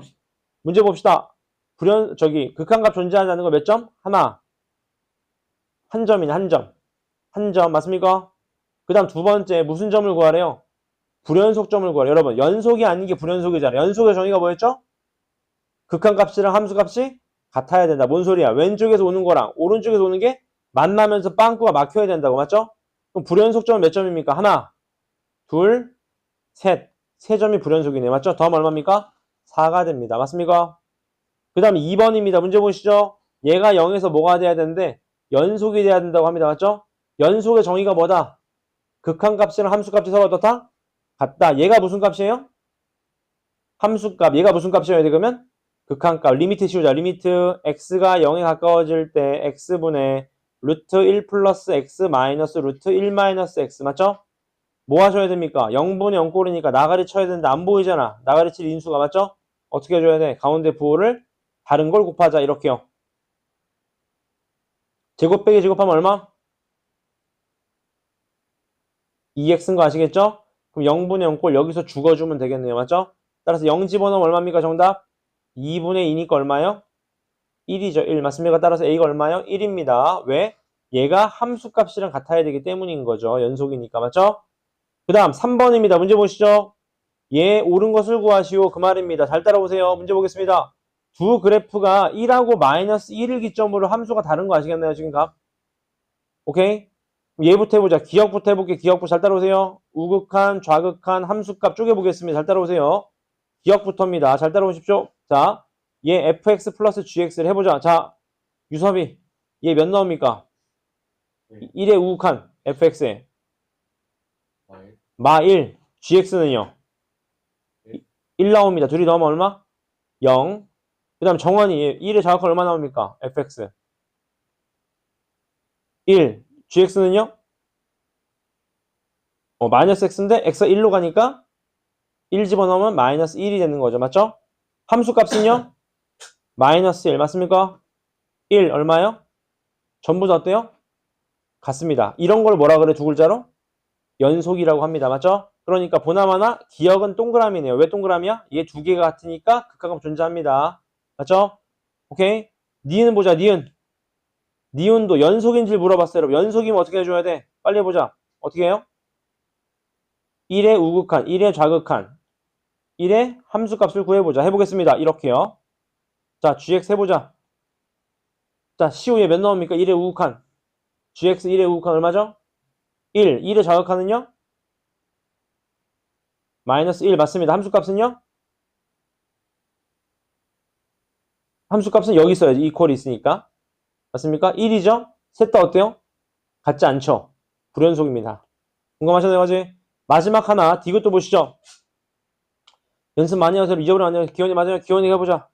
문제 봅시다. 극한값 존재한다는 거 몇 점? 하나. 한 점이네, 한 점. 한 점, 맞습니까? 그 다음 두 번째, 무슨 점을 구하래요? 불연속점을 구하래요. 여러분, 연속이 아닌 게 불연속이잖아요. 연속의 정의가 뭐였죠? 극한값이랑 함수값이 같아야 된다. 뭔 소리야? 왼쪽에서 오는 거랑 오른쪽에서 오는 게 만나면서 빵꾸가 막혀야 된다고, 맞죠? 그럼 불연속점은 몇 점입니까? 하나, 둘, 셋. 세 점이 불연속이네요. 맞죠? 더하면 얼마입니까? 4가 됩니다. 맞습니까? 그 다음 2번입니다. 문제 보시죠. 얘가 0에서 뭐가 돼야 되는데 연속이 돼야 된다고 합니다. 맞죠? 연속의 정의가 뭐다? 극한값이랑 함수값이 서로 어떻다? 같다. 얘가 무슨 값이에요? 함수값. 얘가 무슨 값이어야 돼 그러면? 극한값. 리미트 씌우자. 리미트 x가 0에 가까워질 때 x분의 루트 1 플러스 x 마이너스 루트 1 마이너스 x. 맞죠? 뭐 하셔야 됩니까? 0분의 0꼴이니까 나가리 쳐야 되는데 안 보이잖아. 나가리 칠 인수가. 맞죠? 어떻게 해줘야 돼? 가운데 부호를 다른 걸 곱하자. 이렇게요. 제곱 빼기 제곱하면 얼마? 2x인 거 아시겠죠? 그럼 0분의 0꼴 여기서 죽어주면 되겠네요. 맞죠? 따라서 0 집어넣으면 얼마입니까? 정답? 2분의 2니까 얼마요? 1이죠. 1 맞습니까? 따라서 a가 얼마요? 1입니다. 왜? 얘가 함수값이랑 같아야 되기 때문인 거죠. 연속이니까. 맞죠? 그 다음 3번입니다. 문제 보시죠. 얘 옳은 것을 구하시오. 그 말입니다. 잘 따라오세요. 문제 보겠습니다. 두 그래프가 1하고 마이너스 1을 기점으로 함수가 다른 거 아시겠나요? 지금 값? 오케이? 얘부터 해보자. 기억부터 해볼게. 기억부 잘 따라오세요. 우극한, 좌극한, 함수값 쪼개보겠습니다. 잘 따라오세요. 기억부터입니다. 잘 따라오십시오. 자, 얘 fx 플러스 gx를 해보자. 자, 유섭이 얘 몇 나옵니까? 1의 우극한 fx에 마 1, gx는요? 1 나옵니다. 둘이 넣으면 얼마? 0. 그 다음 정원이 1의 좌극한 얼마 나옵니까? fx 1. gx는요? 마이너스 x인데 x가 1로 가니까 1 집어넣으면 마이너스 1이 되는 거죠. 맞죠? 함수값은요? 마이너스 1 맞습니까? 1 얼마요? 전부 다 어때요? 같습니다. 이런 걸 뭐라 그래? 두 글자로? 연속이라고 합니다. 맞죠? 그러니까 보나마나 기억은 동그라미네요. 왜 동그라미야? 얘 두 개가 같으니까 극한값 존재합니다. 맞죠? 오케이? 니은 보자. 니은. 니은도 연속인지 물어봤어요. 여러분. 연속이면 어떻게 해줘야 돼? 빨리 해보자. 어떻게 해요? 1의 우극한, 1의 좌극한, 1의 함수값을 구해보자. 해보겠습니다. 이렇게요. 자, gx 해보자. 자, CO에 몇 나옵니까? 1의 우극한. gx 1의 우극한 얼마죠? 1. 1의 좌극한은요? 마이너스 1 맞습니다. 함수값은요? 함수값은 여기 있어야지. 이퀄이 있으니까. 맞습니까? 1이죠? 셋 다 어때요? 같지 않죠? 불연속입니다. 공감하셨나요? 까지 마지막 하나. 이것도 보시죠. 연습 많이 하세요. 잊어버리면 안 돼요. 기원이 마지막 기원이 해보자.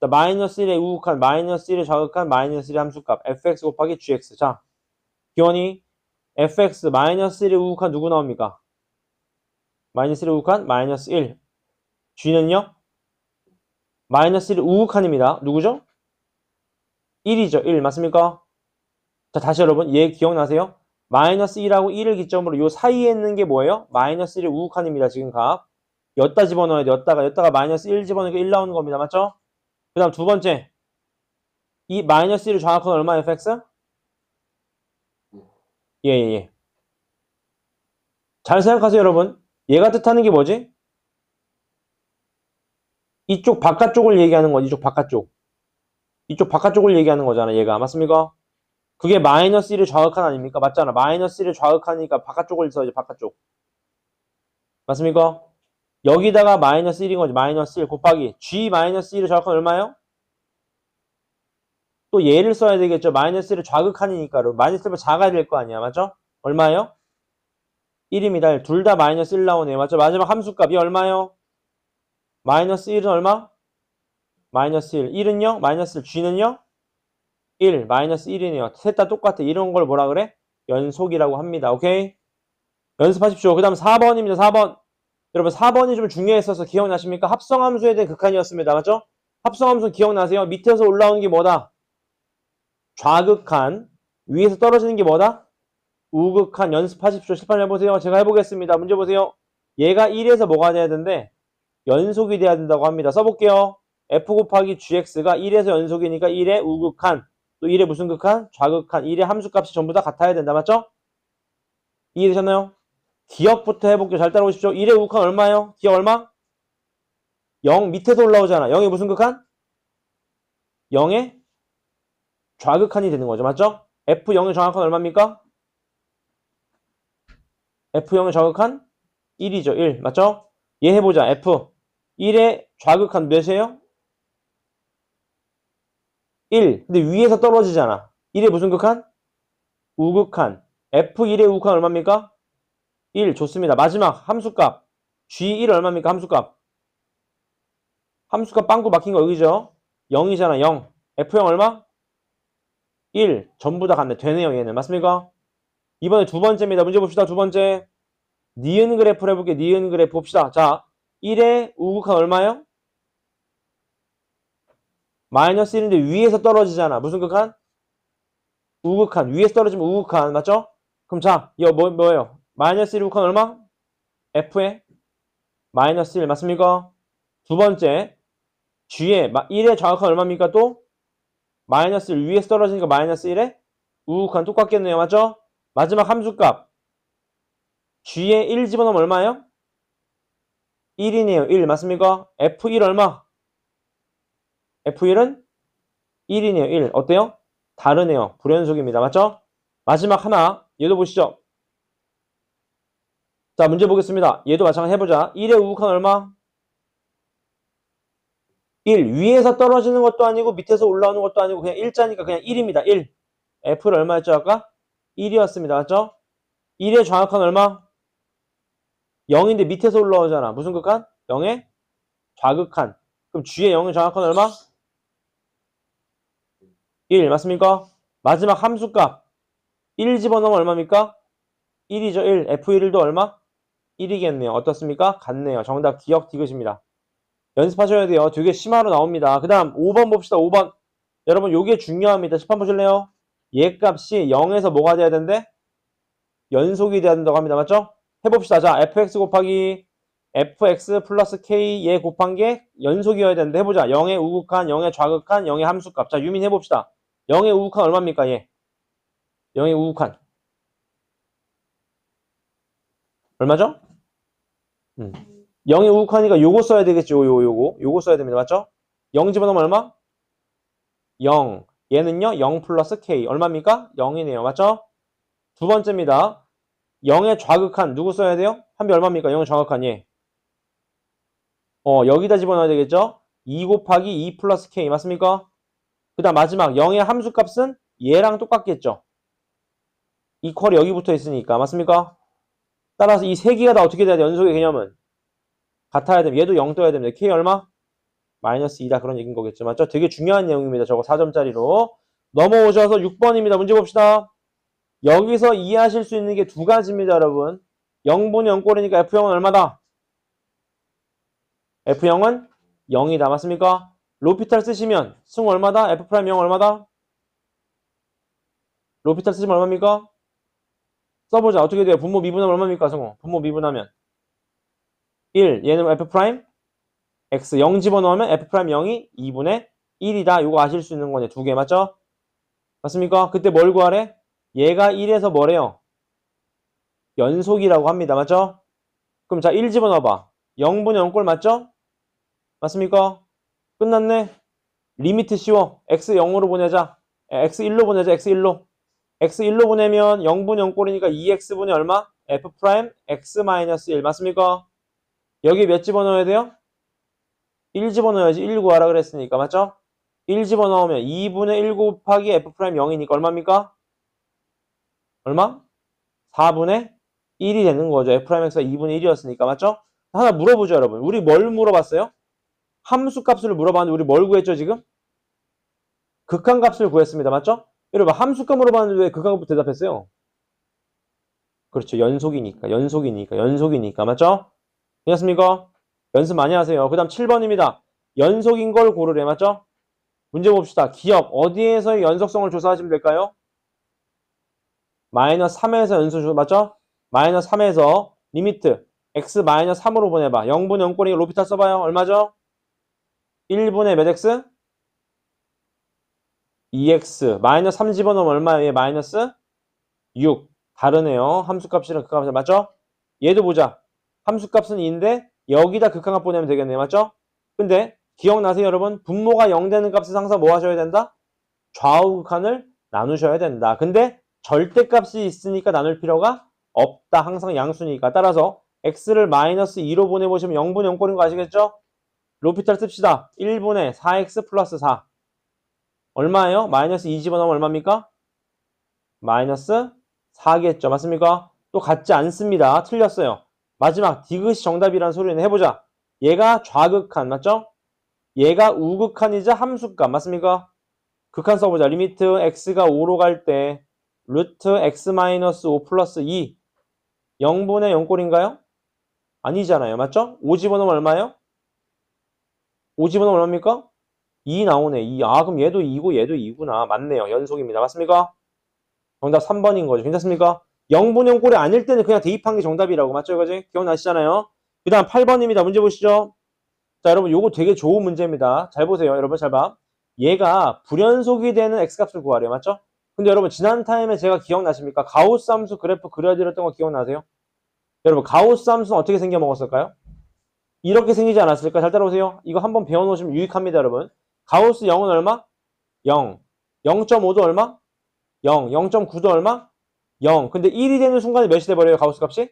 자, 마이너스 1의 우극한, 마이너스 1의 좌극한, 마이너스 1의 함수값. fx 곱하기 gx. 자, 기원이 fx 마이너스 1의 우극한 누구 나옵니까? 마이너스 1의 우극한 마이너스 1. g는요? 마이너스 1의 우극한입니다. 누구죠? 1이죠. 1 맞습니까? 자, 다시 여러분 얘 기억나세요? 마이너스 1하고 1을 기점으로 요 사이에 있는 게 뭐예요? 마이너스 1의 우극한입니다. 지금 값. 엿다 집어넣어야 돼. 엿다가 마이너스 1 집어넣으니까 1 나오는 겁니다. 맞죠? 그 다음 두 번째. 이 마이너스 1의 좌극한 얼마 fx? 예. 잘 생각하세요, 여러분. 얘가 뜻하는 게 뭐지? 이쪽 바깥쪽을 얘기하는 거지. 이쪽 바깥쪽. 이쪽 바깥쪽을 얘기하는 거잖아. 얘가. 맞습니까? 그게 마이너스 1의 좌극한 아닙니까? 맞잖아. 마이너스 1의 좌극하니까 바깥쪽을 써야지. 바깥쪽. 맞습니까? 여기다가 마이너스 1인 거지. 마이너스 1 곱하기 g 마이너스 1의 좌극한 얼마예요? 또 얘를 써야 되겠죠. 마이너스 1을 좌극한이니까로. 마이너스 1은 작아야 될 거 아니야. 맞죠? 얼마예요? 1입니다. 둘 다 마이너스 1 나오네요. 맞죠? 마지막 함수값이 얼마요? 마이너스 1은 얼마? 마이너스 1. 1은요? 마이너스 1. G는요? 1. 마이너스 1이네요. 셋 다 똑같아. 이런 걸 뭐라 그래? 연속이라고 합니다. 오케이? 연습하십시오. 그 다음 4번입니다. 4번. 여러분 4번이 좀 중요했어서 기억나십니까? 합성함수에 대한 극한이었습니다. 맞죠? 합성함수 기억나세요? 밑에서 올라오는 게 뭐다? 좌극한. 위에서 떨어지는 게 뭐다? 우극한. 연습하십시오. 실판 해보세요. 제가 해보겠습니다. 문제 보세요. 얘가 1에서 뭐가 돼야 되는데 연속이 돼야 된다고 합니다. 써볼게요. f 곱하기 gx가 1에서 연속이니까 1의 우극한. 또 1의 무슨 극한? 좌극한. 1의 함수값이 전부 다 같아야 된다. 맞죠? 이해되셨나요? 기억부터 해볼게요. 잘 따라오십시오. 1의 우극한 얼마예요? 기억 얼마? 0 밑에서 올라오잖아. 0의 무슨 극한? 0의 좌극한이 되는 거죠. 맞죠? F0의 정확한 얼마입니까? F0의 좌극한 1이죠. 1. 맞죠? 얘 해보자. F 1의 좌극한 몇이에요? 1. 근데 위에서 떨어지잖아. 1의 무슨 극한? 우극한. F1의 우극한 얼마입니까? 1. 좋습니다. 마지막 함수값. G1 얼마입니까? 함수값. 함수값 빵꾸 막힌 거 여기죠? 0이잖아. 0. F0 얼마? 1. 전부 다 같네. 되네요. 얘는. 맞습니까? 이번에 두 번째입니다. 문제 봅시다. 두 번째. 니은 그래프를 해볼게요. 니은 그래프 봅시다. 자, 1의 우극한 얼마예요? 마이너스 1인데 위에서 떨어지잖아. 무슨 극한? 우극한. 위에서 떨어지면 우극한. 맞죠? 그럼 자, 이거 뭐예요? 마이너스 1 우극한 얼마? F에 마이너스 1. 맞습니까? 두 번째. G에 1의 좌극한 얼마입니까? 또? 마이너스 1. 위에서 떨어지니까 마이너스 1에 우극한 똑같겠네요. 맞죠? 마지막 함수값. G에 1 집어넣으면 얼마예요? 1이네요. 1. 맞습니까? F1 얼마? F1은 1이네요. 1. 어때요? 다르네요. 불연속입니다. 맞죠? 마지막 하나. 얘도 보시죠. 자, 문제 보겠습니다. 얘도 마찬가지 해보자. 1의 우극한 얼마? 1. 위에서 떨어지는 것도 아니고 밑에서 올라오는 것도 아니고 그냥 일자니까 그냥 1입니다. 1. F를 얼마였죠? 아까? 1이었습니다. 맞죠? 1의 정확한 얼마? 0인데 밑에서 올라오잖아. 무슨 극한? 0의 좌극한. 그럼 G의 0의 정확한 얼마? 1. 맞습니까? 마지막 함수값. 1 집어넣으면 얼마입니까? 1이죠. 1. F1도 얼마? 1이겠네요. 어떻습니까? 같네요. 정답 기억 디귿입니다. 연습하셔야 돼요. 되게 심화로 나옵니다. 그 다음 5번 봅시다. 5번. 여러분 요게 중요합니다. 칠판 보실래요? 얘 값이 0에서 뭐가 돼야 되는데? 연속이 돼야 된다고 합니다. 맞죠? 해봅시다. 자, fx 곱하기 fx 플러스 k 얘 곱한 게 연속이어야 되는데 해보자. 0의 우극한, 0의 좌극한, 0의 함수값. 자, 유민 해봅시다. 0의 우극한 얼마입니까? 얘. 0의 우극한. 얼마죠? 0의 우극하니까 요거 써야 되겠죠. 요거 써야 됩니다. 맞죠? 0 집어넣으면 얼마? 0. 얘는요, 0 플러스 k. 얼마입니까? 0이네요. 맞죠? 두 번째입니다. 0의 좌극한. 누구 써야 돼요? 한비 얼마입니까? 0의 좌극한. 얘. 여기다 집어넣어야 되겠죠? 2 곱하기 2 플러스 k. 맞습니까? 그 다음 마지막 0의 함수값은 얘랑 똑같겠죠? 이퀄이 여기 붙어 있으니까. 맞습니까? 따라서 이 세 개가 다 어떻게 돼야 돼? 연속의 개념은 같아야 됩니다. 얘도 0 떠야 됩니다. k 얼마? 마이너스 2다. 그런 얘기인 거겠죠. 맞죠? 되게 중요한 내용입니다. 저거 4점짜리로. 넘어오셔서 6번입니다. 문제 봅시다. 여기서 이해하실 수 있는 게 두 가지입니다. 여러분. 0분의 0꼴이니까 F0은 얼마다? F0은 0이다. 맞습니까? 로피탈 쓰시면 승 얼마다? F'0 얼마다? 로피탈 쓰시면 얼마입니까? 써보자. 어떻게 돼요? 분모 미분하면 얼마입니까? 승호. 분모 미분하면 1. 얘는 F' X 0 집어넣으면 F'0이 2분의 1이다. 이거 아실 수 있는 거네. 두 개 맞죠? 맞습니까? 그때 뭘 구하래? 얘가 1에서 뭐래요? 연속이라고 합니다. 맞죠? 그럼 자 1 집어넣어봐. 0분의 0꼴 맞죠? 맞습니까? 끝났네. 리미트 씌워. x 0으로 보내자. x 1로 보내자. x 1로. x 1로 보내면 0분의 0꼴이니까 2x분의 얼마? f' x-1 맞습니까? 여기 몇 집어넣어야 돼요? 1 집어넣어야지. 1 구하라 그랬으니까 맞죠? 1 집어넣으면 2분의 1 곱하기 F'0이니까 얼마입니까? 얼마? 4분의 1이 되는 거죠. F'X가 2분의 1이었으니까. 맞죠? 하나 물어보죠, 여러분. 우리 뭘 물어봤어요? 함수 값을 물어봤는데 우리 뭘 구했죠, 지금? 극한값을 구했습니다. 맞죠? 여러분, 함수값 물어봤는데 왜 극한값 대답했어요? 그렇죠. 연속이니까. 맞죠? 괜찮습니까? 연습 많이 하세요. 그 다음 7번입니다. 연속인 걸 고르래. 맞죠? 문제 봅시다. 기억. 어디에서의 연속성을 조사하시면 될까요? 마이너스 3에서 연속, 맞죠? 마이너스 3에서 리미트 x 마이너스 3으로 보내봐. 0분 0꼬리 로피탈 써봐요. 얼마죠? 1분의 몇 x? 2x. 마이너스 3 집어넣으면 얼마예요? 마이너스 6. 다르네요. 함수값이랑 극한값. 맞죠? 얘도 보자. 함수값은 2인데 여기다 극한값 보내면 되겠네요. 맞죠? 근데 기억나세요, 여러분? 분모가 0 되는 값은 항상 뭐 하셔야 된다? 좌우 극한을 나누셔야 된다. 근데 절대값이 있으니까 나눌 필요가 없다. 항상 양수니까. 따라서 x를 마이너스 2로 보내보시면 0분 0꼴인 거 아시겠죠? 로피탈 씁시다. 1분의 4x 플러스 4. 얼마예요? 마이너스 2 집어넣으면 얼마입니까? 마이너스 4겠죠. 맞습니까? 또 같지 않습니다. 틀렸어요. 마지막 디귿이 정답이라는 소리는 해보자. 얘가 좌극한 맞죠? 얘가 우극한이자 함수값 맞습니까? 극한 써보자. 리미트 x가 5로 갈 때 루트 x 마이너스 5 플러스 2 0분의 0꼴인가요? 아니잖아요. 맞죠? 5 집어넣으면 얼마예요? 5 집어넣으면 얼마입니까? 2 나오네. 2. 아 그럼 얘도 2고 얘도 2구나. 맞네요. 연속입니다. 맞습니까? 정답 3번인 거죠. 괜찮습니까? 0분의 0꼴이 아닐 때는 그냥 대입한 게 정답이라고. 맞죠? 이거지? 기억나시잖아요? 그 다음 8번입니다. 문제 보시죠. 자, 여러분, 요거 되게 좋은 문제입니다. 잘 보세요. 여러분, 잘 봐. 얘가 불연속이 되는 x값을 구하래요. 맞죠? 근데 여러분, 지난 타임에 제가 기억나십니까? 가우스 함수 그래프 그려드렸던 거 기억나세요? 여러분, 가우스 함수는 어떻게 생겨 먹었을까요? 이렇게 생기지 않았을까? 잘 따라오세요. 이거 한번 배워놓으시면 유익합니다, 여러분. 가우스 0은 얼마? 0. 0.5도 얼마? 0. 0.9도 얼마? 0. 근데 1이 되는 순간에 몇이 돼버려요? 가우스 값이?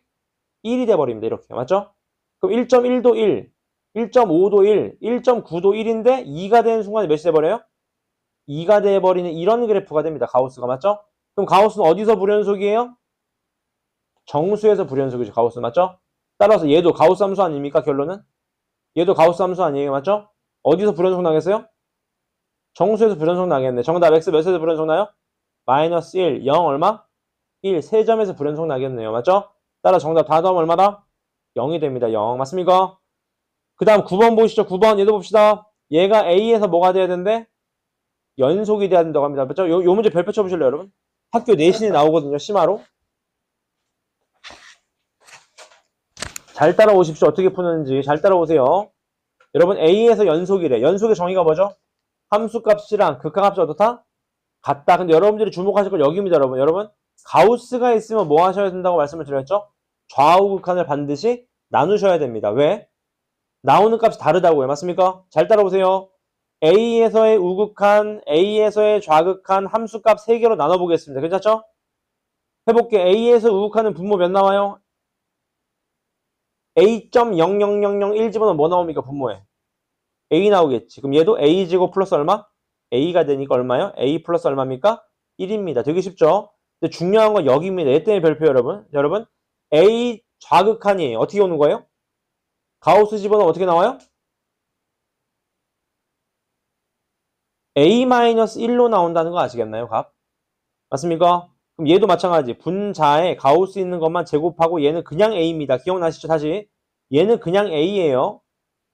1이 돼버립니다. 이렇게. 맞죠? 그럼 1.1도 1, 1.5도 1, 1.9도 1인데 2가 되는 순간에 몇이 돼버려요? 2가 돼버리는 이런 그래프가 됩니다. 가우스가. 맞죠? 그럼 가우스는 어디서 불연속이에요? 정수에서 불연속이죠. 가우스. 맞죠? 따라서 얘도 가우스 함수 아닙니까? 결론은? 얘도 가우스 함수 아니에요. 맞죠? 어디서 불연속 나겠어요? 정수에서 불연속 나겠네. 정답 x 몇에서 불연속 나요? 마이너스 1, 0 얼마? 1, 세 점에서 불연속 나겠네요. 맞죠? 따라 정답 다 더하면 얼마다? 0이 됩니다. 0. 맞습니까? 그 다음 9번 보시죠. 9번 얘도 봅시다. 얘가 A에서 뭐가 돼야 되는데? 연속이 돼야 된다고 합니다. 맞죠? 요 문제 별표 쳐보실래요, 여러분? 학교 내신에 나오거든요. 심화로. 잘 따라오십시오. 어떻게 푸는지 잘 따라오세요. 여러분 A에서 연속이래. 연속의 정의가 뭐죠? 함수값이랑 극한값이 어떻다? 같다. 근데 여러분들이 주목하실 건 여기입니다. 여러분 가우스가 있으면 뭐 하셔야 된다고 말씀을 드렸죠? 좌우 극한을 반드시 나누셔야 됩니다. 왜? 나오는 값이 다르다고요. 맞습니까? 잘 따라오세요. A에서의 우극한, A에서의 좌극한 함수값 3개로 나눠보겠습니다. 괜찮죠? 해볼게. A에서 우극한은 분모 몇 나와요? A.00001 집어넣으면 뭐 나옵니까? 분모에. A 나오겠지. 그럼 얘도 A제곱 플러스 얼마? A가 되니까 얼마요? A 플러스 얼마입니까? 1입니다. 되게 쉽죠? 근데 중요한 건 여기입니다. 얘 때문에 별표 여러분. A 좌극한이에요. 어떻게 오는 거예요? 가우스 집어넣으면 어떻게 나와요? A-1로 나온다는 거 아시겠나요? 값? 맞습니까? 그럼 얘도 마찬가지. 분자에 가우스 있는 것만 제곱하고 얘는 그냥 A입니다. 기억나시죠? 다시. 얘는 그냥 A예요.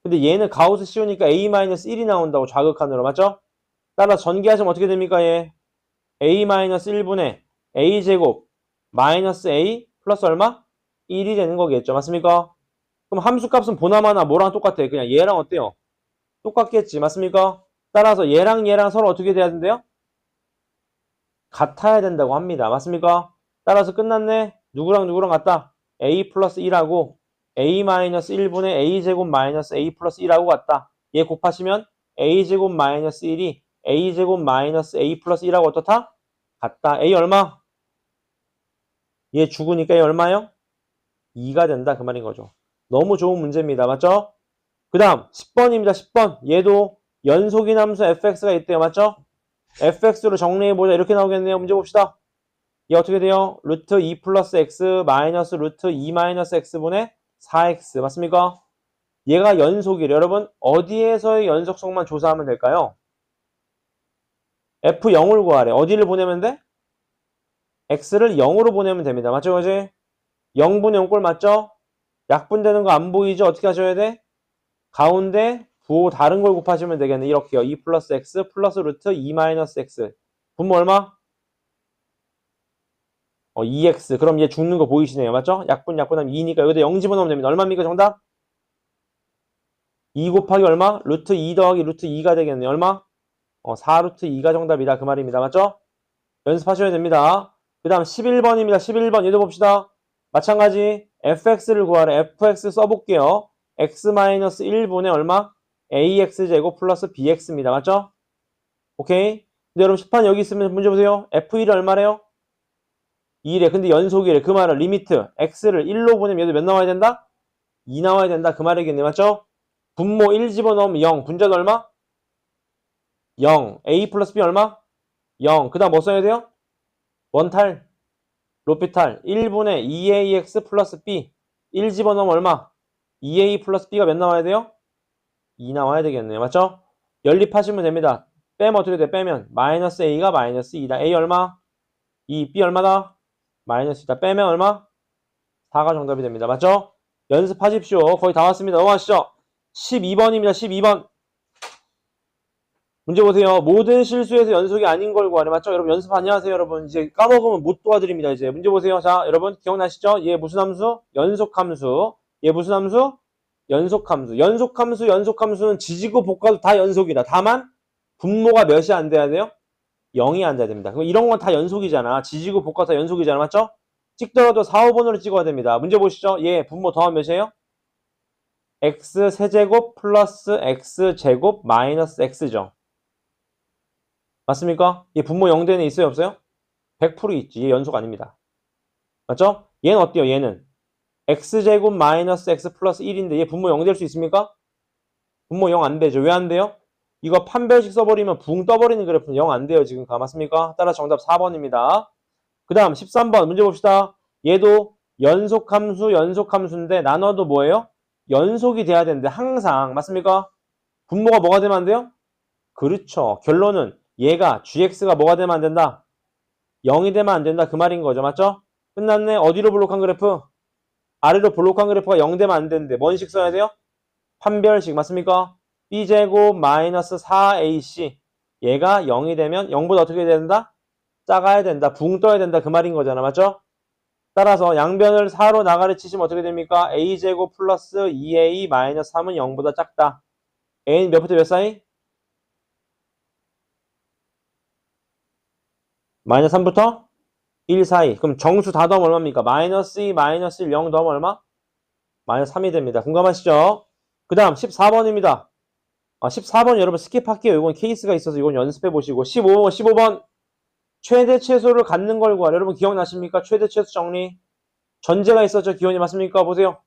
근데 얘는 가우스 씌우니까 A-1이 나온다고 좌극한으로. 맞죠? 따라서 전개하시면 어떻게 됩니까? 얘 A-1분의 A제곱 마이너스 A 플러스 얼마? 1이 되는 거겠죠. 맞습니까? 그럼 함수값은 보나마나 뭐랑 똑같아? 그냥 얘랑 어때요? 똑같겠지. 맞습니까? 따라서 얘랑 서로 어떻게 돼야 된대요? 같아야 된다고 합니다. 맞습니까? 따라서 끝났네. 누구랑 같다? A 플러스 1하고 A-1분의 A제곱 마이너스 A 플러스 1하고 같다. 얘 곱하시면 A제곱 마이너스 1이 A제곱 마이너스 A 플러스 1하고 어떻다? 같다. A 얼마? 얘 죽으니까 얘 얼마요? 2가 된다. 그 말인 거죠. 너무 좋은 문제입니다. 맞죠? 그 다음 10번입니다. 10번. 얘도 연속인 함수 fx가 있대요. 맞죠? fx로 정리해보자. 이렇게 나오겠네요. 문제 봅시다. 얘 어떻게 돼요? 루트 2 플러스 x 마이너스 루트 2 마이너스 x분의 4x. 맞습니까? 얘가 연속이래. 여러분, 어디에서의 연속성만 조사하면 될까요? f0을 구하래. 어디를 보내면 돼? x를 0으로 보내면 됩니다. 맞죠? 그지? 0분의 0꼴 맞죠? 약분되는 거 안 보이죠? 어떻게 하셔야 돼? 가운데 부호 다른 걸 곱하시면 되겠네. 이렇게요. 2 플러스 x 플러스 루트 2 마이너스 x. 분모 얼마? 2x. 그럼 얘 죽는 거 보이시네요. 맞죠? 약분하면 2니까 여기다 0 집어넣으면 됩니다. 얼마입니까? 정답? 2 곱하기 얼마? 루트 2 더하기 루트 2가 되겠네. 얼마? 4 루트 2가 정답이다. 그 말입니다. 맞죠? 연습하셔야 됩니다. 그 다음 11번입니다. 11번 얘도 봅시다. 마찬가지 fx를 구하래. fx 써볼게요. x-1분의 얼마? ax제곱 플러스 bx입니다. 맞죠? 오케이. 근데 여러분 식판 여기 있으면 문제 보세요. f1이 얼마래요? 2래. 근데 연속이래. 그 말은 리미트 x를 1로 보내면 얘도 몇 나와야 된다? 2 나와야 된다. 그 말이겠네. 맞죠? 분모 1 집어넣으면 0. 분자는 얼마? 0. a 플러스 b 얼마? 0. 그 다음 뭐 써야 돼요? 원탈, 로피탈 1분의 2ax 플러스 b 1 집어넣으면 얼마? 2a 플러스 b가 몇 나와야 돼요? 2 나와야 되겠네요. 맞죠? 연립하시면 됩니다. 빼면 어떻게 돼? 빼면 마이너스 a가 마이너스 2다. a 얼마? 2, b 얼마다? 마이너스 2다. 빼면 얼마? 4가 정답이 됩니다. 맞죠? 연습하십시오. 거의 다 왔습니다. 넘어가시죠. 12번입니다. 12번. 문제 보세요. 모든 실수에서 연속이 아닌 걸 구하래. 맞죠? 여러분 연습 안녕하세요. 여러분 이제 까먹으면 못 도와드립니다. 이제 문제 보세요. 자, 여러분 기억나시죠? 얘 무슨 함수? 연속함수. 얘 무슨 함수? 연속함수. 연속함수는 지지고 볶아도 다 연속이다. 다만 분모가 몇이 안 돼야 돼요? 0이 안 돼야 됩니다. 그럼 이런 건 다 연속이잖아. 지지고 볶아서 연속이잖아. 맞죠? 찍더라도 4, 5번으로 찍어야 됩니다. 문제 보시죠. 얘 분모 더하면 몇이에요? x 세제곱 플러스 x 제곱 마이너스 x죠. 맞습니까? 얘 분모 0대는 있어요? 없어요? 100% 있지. 얘 연속 아닙니다. 맞죠? 얘는 어때요? 얘는 x제곱 마이너스 x 플러스 1인데 얘 분모 0 될 수 있습니까? 분모 0 안 되죠. 왜 안 돼요? 이거 판별식 써버리면 붕 떠버리는 그래프는 0 안 돼요. 지금 맞습니까? 따라 정답 4번입니다. 그 다음 13번 문제 봅시다. 얘도 연속함수인데 나눠도 뭐예요? 연속이 돼야 되는데 항상 맞습니까? 분모가 뭐가 되면 안 돼요? 그렇죠. 결론은 얘가 gx가 뭐가 되면 안 된다? 0이 되면 안 된다. 그 말인 거죠. 맞죠? 끝났네. 어디로 블록한 그래프? 아래로 블록한 그래프가 0 되면 안 되는데 뭔 식 써야 돼요? 판별식 맞습니까? b제곱 마이너스 4ac 얘가 0이 되면 0보다 어떻게 해야 된다? 작아야 된다. 붕 떠야 된다. 그 말인 거잖아. 맞죠? 따라서 양변을 4로 나가리 치시면 어떻게 됩니까? a제곱 플러스 2a 마이너스 3은 0보다 작다. a는 몇부터 몇 사이? 마이너스 3부터 1 사이. 그럼 정수 다 더하면 얼마입니까? 마이너스 2, 마이너스 1, 0 더하면 얼마? 마이너스 3이 됩니다. 공감하시죠? 그 다음 14번입니다. 14번 여러분 스킵할게요. 이건 케이스가 있어서 이건 연습해 보시고 15번 최대 최소를 갖는 걸 구하래. 여러분 기억나십니까? 최대 최소 정리. 전제가 있었죠. 기원이 맞습니까? 보세요.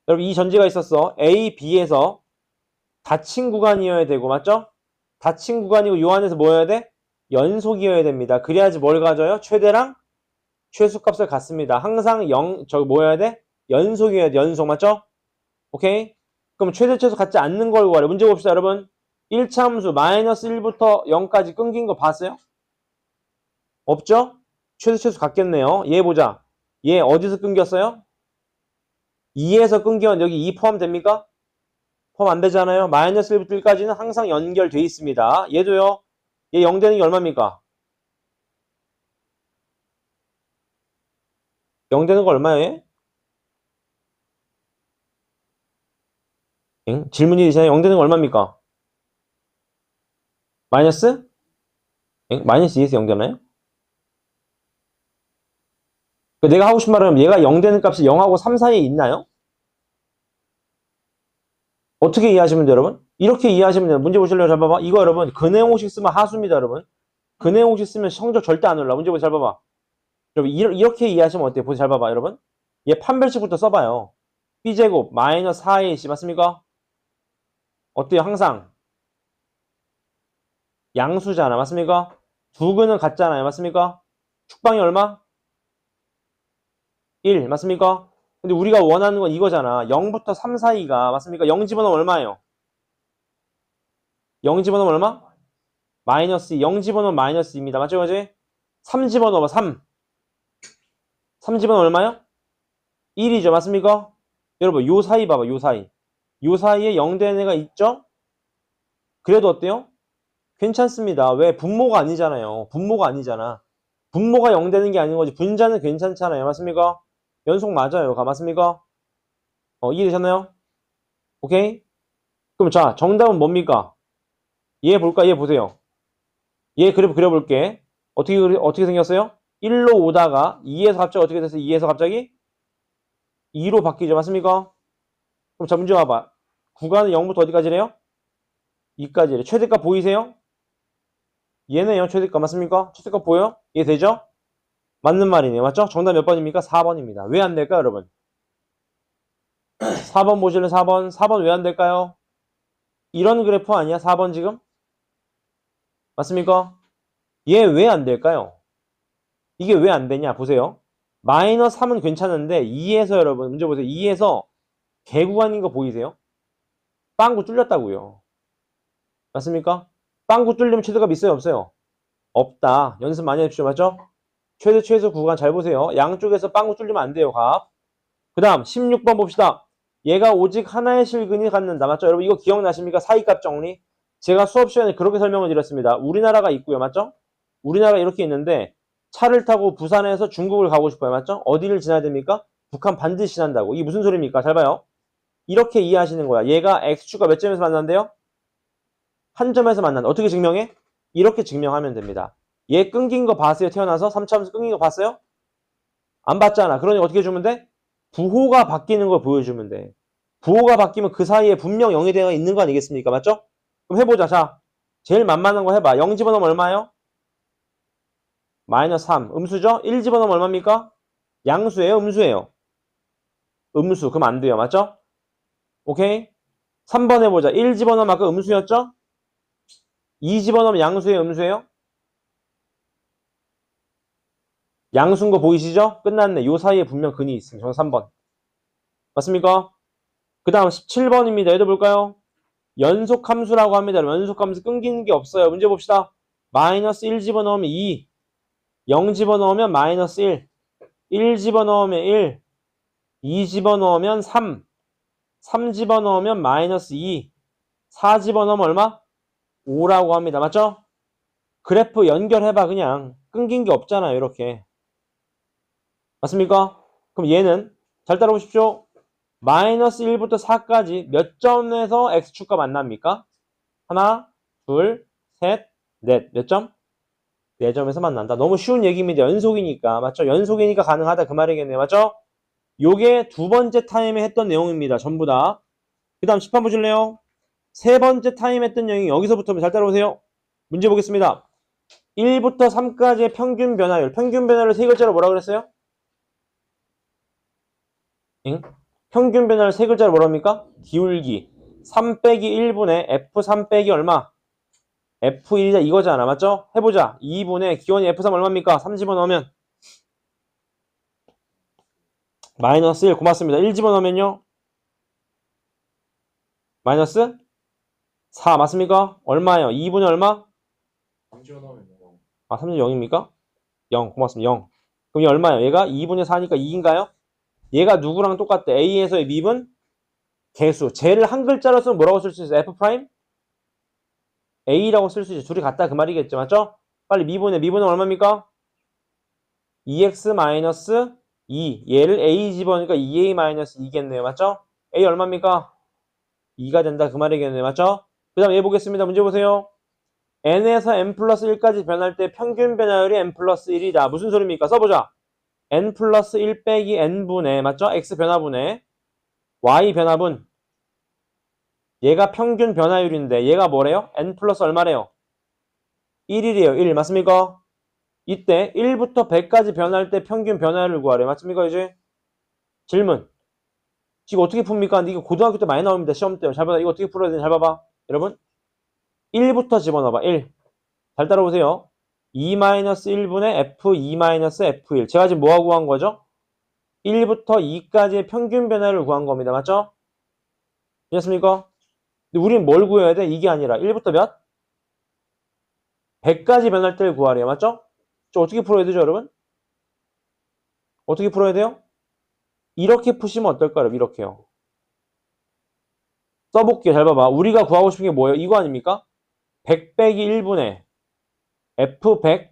여러분 이 전제가 있었어. A, B에서 닫힌 구간이어야 되고 맞죠? 닫힌 구간이고 요 안에서 뭐여야 돼? 연속이어야 됩니다. 그래야지 뭘 가져요? 최대랑 최소값을 갖습니다. 항상 뭐여야 돼? 연속이어야 돼. 연속 맞죠? 오케이? 그럼 최대 최소 갖지 않는 걸 구하래. 문제 봅시다 여러분. 1차 함수 마이너스 1부터 0까지 끊긴 거 봤어요? 없죠? 최대 최소 같겠네요. 얘 보자. 얘 어디서 끊겼어요? 2에서 끊기면 여기 2 포함됩니까? 포함 안 되잖아요. 마이너스 1부터 1까지는 항상 연결돼 있습니다. 얘도요. 얘 0 되는 게 얼마입니까? 0 되는 거 얼마예요? 응? 질문이 있잖아요. 0 되는 거 얼마입니까? 마이너스? 응? 마이너스 2에서 0 되나요? 내가 하고 싶은 말은 얘가 0 되는 값이 0하고 3 사이에 있나요? 어떻게 이해하시면 돼요, 여러분? 이렇게 이해하시면 돼요. 문제 보실래요? 잘 봐봐. 이거 여러분, 근해공식 쓰면 하수입니다, 여러분. 근해공식 쓰면 성적 절대 안 올라. 문제 보세요. 잘 봐봐. 여러분, 이렇게 이해하시면 어때요? 보세요. 잘 봐봐, 여러분. 얘 판별식부터 써봐요. b제곱 마이너스 4ac 맞습니까? 어때요? 항상 양수잖아. 맞습니까? 두 근은 같잖아요. 맞습니까? 축방이 얼마? 1. 맞습니까? 근데 우리가 원하는 건 이거잖아. 0부터 3 사이가 맞습니까? 0 집어넣으면 얼마예요? 0 집어넣으면 얼마? 마이너스 2. 0 집어넣으면 마이너스 2입니다. 맞죠? 그지? 3 집어넣어봐. 3. 3 집어넣으면 얼마요? 1이죠. 맞습니까? 여러분 요 사이 봐봐. 요 사이. 요 사이에 0 되는 애가 있죠? 그래도 어때요? 괜찮습니다. 왜? 분모가 아니잖아요. 분모가 아니잖아. 분모가 0 되는 게 아닌 거지. 분자는 괜찮잖아요. 맞습니까? 연속 맞아요. 맞습니까? 이해되셨나요? 오케이? 그럼 자, 정답은 뭡니까? 얘 볼까? 얘 보세요. 얘 그래프 그려볼게. 어떻게 생겼어요? 1로 오다가 2에서 갑자기 어떻게 됐어요? 2에서 갑자기 2로 바뀌죠. 맞습니까? 그럼 자, 문제 와봐. 구간은 0부터 어디까지래요? 2까지래. 최대값 보이세요? 얘네요. 최대값 맞습니까? 최대값 보여요? 이해 되죠? 맞는 말이네요. 맞죠? 정답 몇 번입니까? 4번입니다. 왜 안 될까요, 여러분? 4번 보실래요? 4번. 4번 왜 안 될까요? 이런 그래프 아니야? 4번 지금? 맞습니까? 얘 왜 안 될까요? 이게 왜 안 되냐? 보세요. 마이너스 3은 괜찮은데 2에서 여러분 문제 보세요. 2에서 개구간인 거 보이세요? 빵구 뚫렸다고요. 맞습니까? 빵구 뚫리면 최대값 있어요? 없어요? 없다. 연습 많이 해주시죠. 맞죠? 최소 구간 잘 보세요. 양쪽에서 빵구 뚫리면 안 돼요. 값. 그 다음 16번 봅시다. 얘가 오직 하나의 실근이 갖는다. 맞죠? 여러분 이거 기억나십니까? 사이값 정리. 제가 수업 시간에 그렇게 설명을 드렸습니다. 우리나라가 있고요. 맞죠? 우리나라가 이렇게 있는데 차를 타고 부산에서 중국을 가고 싶어요. 맞죠? 어디를 지나야 됩니까? 북한 반드시 지난다고. 이게 무슨 소리입니까? 잘 봐요. 이렇게 이해하시는 거야. 얘가 X축가 몇 점에서 만난대요? 한 점에서 만난다. 어떻게 증명해? 이렇게 증명하면 됩니다. 얘 끊긴 거 봤어요? 태어나서 3차원에서 끊긴 거 봤어요? 안 봤잖아. 그러니 어떻게 해주면 돼? 부호가 바뀌는 걸 보여주면 돼. 부호가 바뀌면 그 사이에 분명 0이 대가 있는 거 아니겠습니까? 맞죠? 그럼 해보자. 자, 제일 만만한 거 해봐. 0 집어넣으면 얼마예요? 마이너스 3. 음수죠? 1 집어넣으면 얼마입니까? 양수예요? 음수예요? 음수. 그럼 안 돼요. 맞죠? 오케이? 3번 해보자. 1 집어넣으면 아까 음수였죠? 2 집어넣으면 양수예요? 음수예요? 양수인 거 보이시죠? 끝났네. 요 사이에 분명 근이 있습니다. 저는 3번. 맞습니까? 그 다음 17번입니다. 얘도 볼까요? 연속함수라고 합니다. 연속함수 끊기는 게 없어요. 문제 봅시다. 마이너스 1 집어넣으면 2, 0 집어넣으면 마이너스 1 집어넣으면 1, 2 집어넣으면 3 집어넣으면 마이너스 2, 4 집어넣으면 얼마? 5라고 합니다. 맞죠? 그래프 연결해봐 그냥. 끊긴 게 없잖아요. 이렇게. 맞습니까? 그럼 얘는 잘 따라오십시오. 마이너스 1부터 4까지 몇 점에서 x축과 만납니까? 하나, 둘, 셋, 넷. 몇 점? 4점에서 만난다. 너무 쉬운 얘기입니다. 연속이니까. 맞죠? 연속이니까 가능하다. 그 말이겠네요. 맞죠? 요게 두 번째 타임에 했던 내용입니다. 전부 다. 그 다음 10번 보실래요? 세 번째 타임 했던 내용이 여기서부터 잘 따라오세요. 문제 보겠습니다. 1부터 3까지의 평균 변화율. 평균 변화율 세 글자로 뭐라 그랬어요? 응? 평균 변화율 세 글자로 뭐라 합니까? 기울기. 3 빼기 1분의 F3 빼기 얼마? F1이자 이거잖아. 맞죠? 해보자. 2분의 기원이 F3 얼마입니까? 3 집어넣으면 마이너스 1. 고맙습니다. 1 집어넣으면요? 마이너스 4 맞습니까? 얼마예요? 2분의 얼마? 3 집어넣으면 0. 아, 3분 0입니까? 0. 고맙습니다. 0. 그럼 얘 얼마예요? 얘가 2분의 4니까 2인가요? 얘가 누구랑 똑같대? A에서의 미분? 개수. 쟤를 한 글자로 쓰면 뭐라고 쓸 수 있어요? F 프라임? A라고 쓸 수 있죠. 둘이 같다 그 말이겠죠. 맞죠? 빨리 미분은 얼마입니까? 2x-2. 얘를 A 집어넣으니까 2A-2겠네요. 맞죠? A 얼마입니까? 2가 된다 그 말이겠네요. 맞죠? 그 다음 얘 보겠습니다. 문제 보세요. n에서 n 플러스 1까지 변할 때 평균 변화율이 n 플러스 1이다. 무슨 소리입니까? 써보자. n 플러스 1 빼기 n분의 맞죠? x 변화분의 y 변화분. 얘가 평균 변화율인데 얘가 뭐래요? n 플러스 얼마래요? 1이래요. 1 맞습니까? 이때 1부터 100까지 변할 때 평균 변화율을 구하래. 맞습니까? 이제 질문. 지금 어떻게 풉니까? 근데 이거 고등학교 때 많이 나옵니다. 시험 때. 잘 봐봐. 이거 어떻게 풀어야 되는지 잘 봐봐. 여러분 1부터 집어넣어봐. 1. 잘 따라오세요. 2-1분의 f2-f1. 제가 지금 뭐하고 구한 거죠? 1부터 2까지의 평균 변화를 구한 겁니다. 맞죠? 이해했습니까? 근데 우리는 뭘 구해야 돼? 이게 아니라 1부터 몇? 100까지 변할 때를 구하래요. 맞죠? 저 어떻게 풀어야 되죠, 여러분? 어떻게 풀어야 돼요? 이렇게 푸시면 어떨까요? 이렇게요. 써볼게요. 잘 봐봐. 우리가 구하고 싶은 게 뭐예요? 이거 아닙니까? 100 빼기 1분의 f100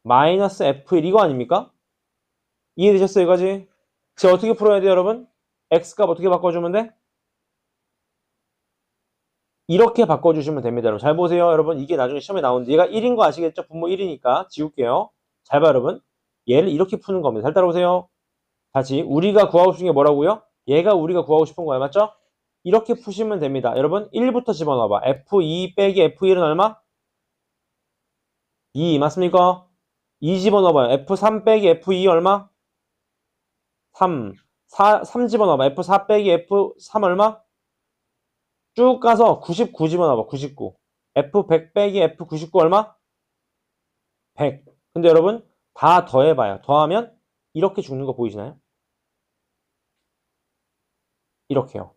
마이너스 f1 이거 아닙니까? 이해되셨어요, 이거지? 제가 어떻게 풀어야 돼요, 여러분? x값 어떻게 바꿔주면 돼? 이렇게 바꿔주시면 됩니다, 여러분. 잘 보세요, 여러분. 이게 나중에 시험에 나오는데 얘가 1인 거 아시겠죠? 분모 1이니까 지울게요. 잘 봐, 여러분. 얘를 이렇게 푸는 겁니다. 잘 따라오세요. 다시 우리가 구하고 싶은 게 뭐라고요? 얘가 우리가 구하고 싶은 거야, 맞죠? 이렇게 푸시면 됩니다. 여러분 1부터 집어넣어봐. f2 빼기 f1은 얼마? 2 맞습니까? 2 집어넣어봐요. f3 빼기 f2 얼마? 3 3 집어넣어봐. f4 빼기 f3 얼마? 쭉 가서 99 집어넣어봐. 99 f100 빼기 f99 얼마? 100. 근데 여러분 다 더해봐요. 더하면 이렇게 죽는 거 보이시나요? 이렇게요.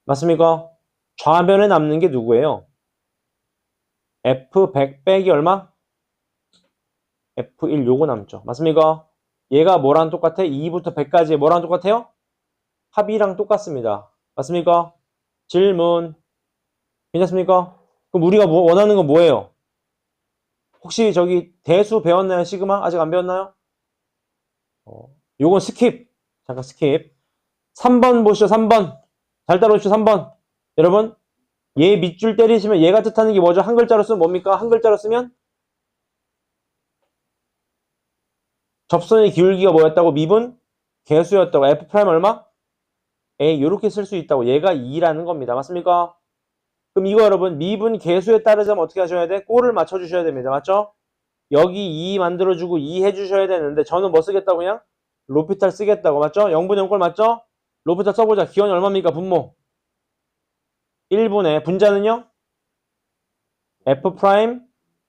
맞습니까? 좌변에 남는 게 누구예요? f100 빼기 얼마? f1 요거 남죠. 맞습니까? 얘가 뭐랑 똑같아? 2부터 100까지 뭐랑 똑같아요? 합이랑 똑같습니다. 맞습니까? 질문. 괜찮습니까? 그럼 우리가 원하는 건 뭐예요? 혹시 저기 대수 배웠나요? 시그마? 아직 안 배웠나요? 요건 스킵. 잠깐 스킵. 3번 보시죠. 3번. 잘 따라오시죠. 3번. 여러분 얘 밑줄 때리시면 얘가 뜻하는 게 뭐죠? 한 글자로 쓰면 뭡니까? 한 글자로 쓰면 접선의 기울기가 뭐였다고? 미분? 개수였다고. f' 얼마? a 이렇게 쓸 수 있다고. 얘가 2라는 겁니다. 맞습니까? 그럼 이거 여러분 미분 개수에 따르자면 어떻게 하셔야 돼? 꼴을 맞춰주셔야 됩니다. 맞죠? 여기 2 만들어주고 2 해주셔야 되는데 저는 뭐 쓰겠다고 그냥? 로피탈 쓰겠다고. 맞죠? 0분의 0꼴 맞죠? 로피탈 써보자. 기원이 얼마입니까? 분모 1분의 분자는요? f'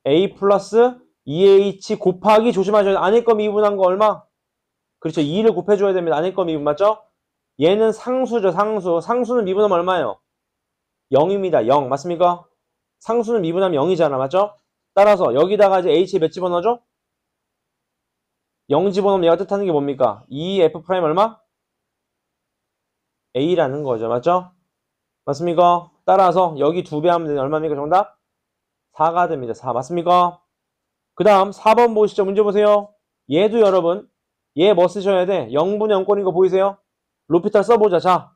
a 플러스 2h 곱하기 조심하셔야 돼. 아닐 거 미분한 거 얼마? 그렇죠. 2를 곱해줘야 됩니다. 아닐 거 미분 맞죠? 얘는 상수죠. 상수. 상수는 미분하면 얼마예요? 0입니다. 0 맞습니까? 상수는 미분하면 0이잖아. 맞죠? 따라서 여기다가 이제 h에 몇 집어넣어줘? 0 집어넣으면 얘가 뜻하는 게 뭡니까? 2f' 얼마? a라는 거죠. 맞죠? 맞습니까? 따라서 여기 2배 하면 되는 얼마입니까? 정답? 4가 됩니다. 4 맞습니까? 그 다음 4번 보시죠. 문제 보세요. 얘도 여러분 얘 뭐 쓰셔야 돼? 0분의 0꼴인 거 보이세요? 로피탈 써보자. 자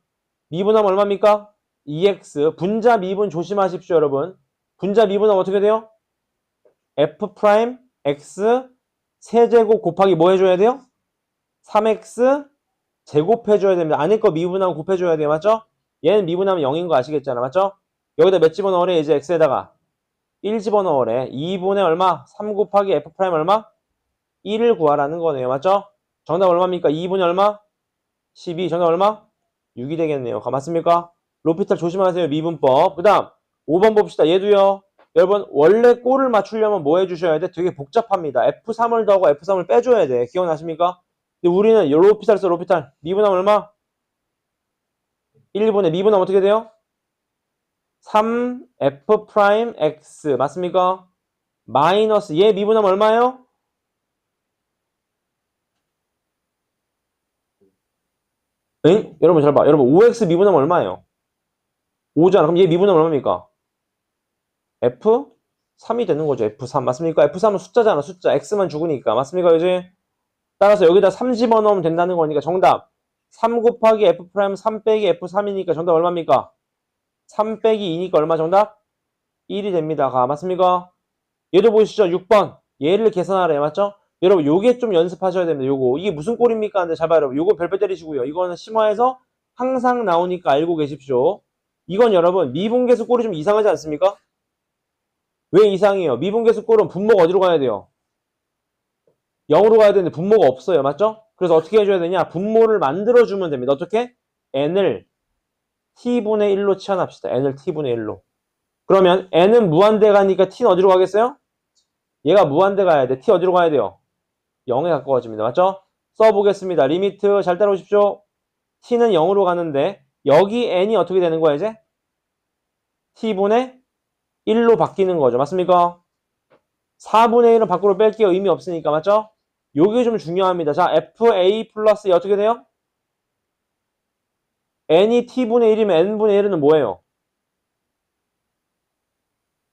미분하면 얼마입니까? 2x 분자 미분 조심하십시오 여러분. 분자 미분하면 어떻게 돼요? f' x 세제곱 곱하기 뭐 해줘야 돼요? 3x 제곱해줘야 됩니다. 아닐 거 미분하면 곱해줘야 돼요. 맞죠? 얘는 미분하면 0인 거 아시겠잖아. 맞죠? 여기다 몇 집어넣으래? 이제 x에다가 1 집어넣으래. 2분의 얼마? 3 곱하기 f' 얼마? 1을 구하라는 거네요. 맞죠? 정답 얼마입니까? 2분의 얼마? 12. 정답 얼마? 6이 되겠네요. 맞습니까? 로피탈 조심하세요. 미분법. 그 다음 5번 봅시다. 얘도요. 여러분 원래 꼴을 맞추려면 뭐 해주셔야 돼? 되게 복잡합니다. F3을 더하고 F3을 빼줘야 돼. 기억나십니까? 근데 우리는 로피탈 써. 로피탈. 미분하면 얼마? 1분의 미분하면 어떻게 돼요? 3F'X 맞습니까? 마이너스 얘 미분하면 얼마예요? 응? 여러분 잘 봐. 여러분 5x 미분하면 얼마예요? 5잖아. 그럼 얘 미분하면 얼마입니까? F3이 되는 거죠. F3 맞습니까? F3은 숫자잖아. 숫자. x만 죽으니까. 맞습니까? 그지? 따라서 여기다 3 집어넣으면 된다는 거니까 정답 3 곱하기 F' 3 빼기 F3이니까 정답 얼마입니까? 3 빼기 2니까 얼마 정답? 1이 됩니다. 맞습니까? 얘도 보시죠. 6번. 얘를 계산하래. 맞죠? 여러분 요게 좀 연습하셔야 됩니다. 요거. 이게 무슨 꼴입니까? 근데 잘 봐요. 여러분. 요거 별표 때리시고요. 이거는 심화해서 항상 나오니까 알고 계십시오. 이건 여러분 미분계수 꼴이 좀 이상하지 않습니까? 왜 이상해요? 미분계수 꼴은 분모가 어디로 가야 돼요? 0으로 가야 되는데 분모가 없어요. 맞죠? 그래서 어떻게 해줘야 되냐? 분모를 만들어주면 됩니다. 어떻게? n을 t분의 1로 치환합시다. n을 t분의 1로. 그러면 n은 무한대 가니까 t는 어디로 가겠어요? 얘가 무한대 가야 돼. t 어디로 가야 돼요? 0에 가까워집니다. 맞죠? 써보겠습니다. 리미트 잘 따라오십시오. t는 0으로 가는데 여기 n이 어떻게 되는 거야 이제? t분의 1로 바뀌는 거죠. 맞습니까? 4분의 1은 밖으로 뺄게요. 의미 없으니까. 맞죠? 요게 좀 중요합니다. 자, fa 플러스 어떻게 돼요? n이 t분의 1이면 n분의 1은 뭐예요?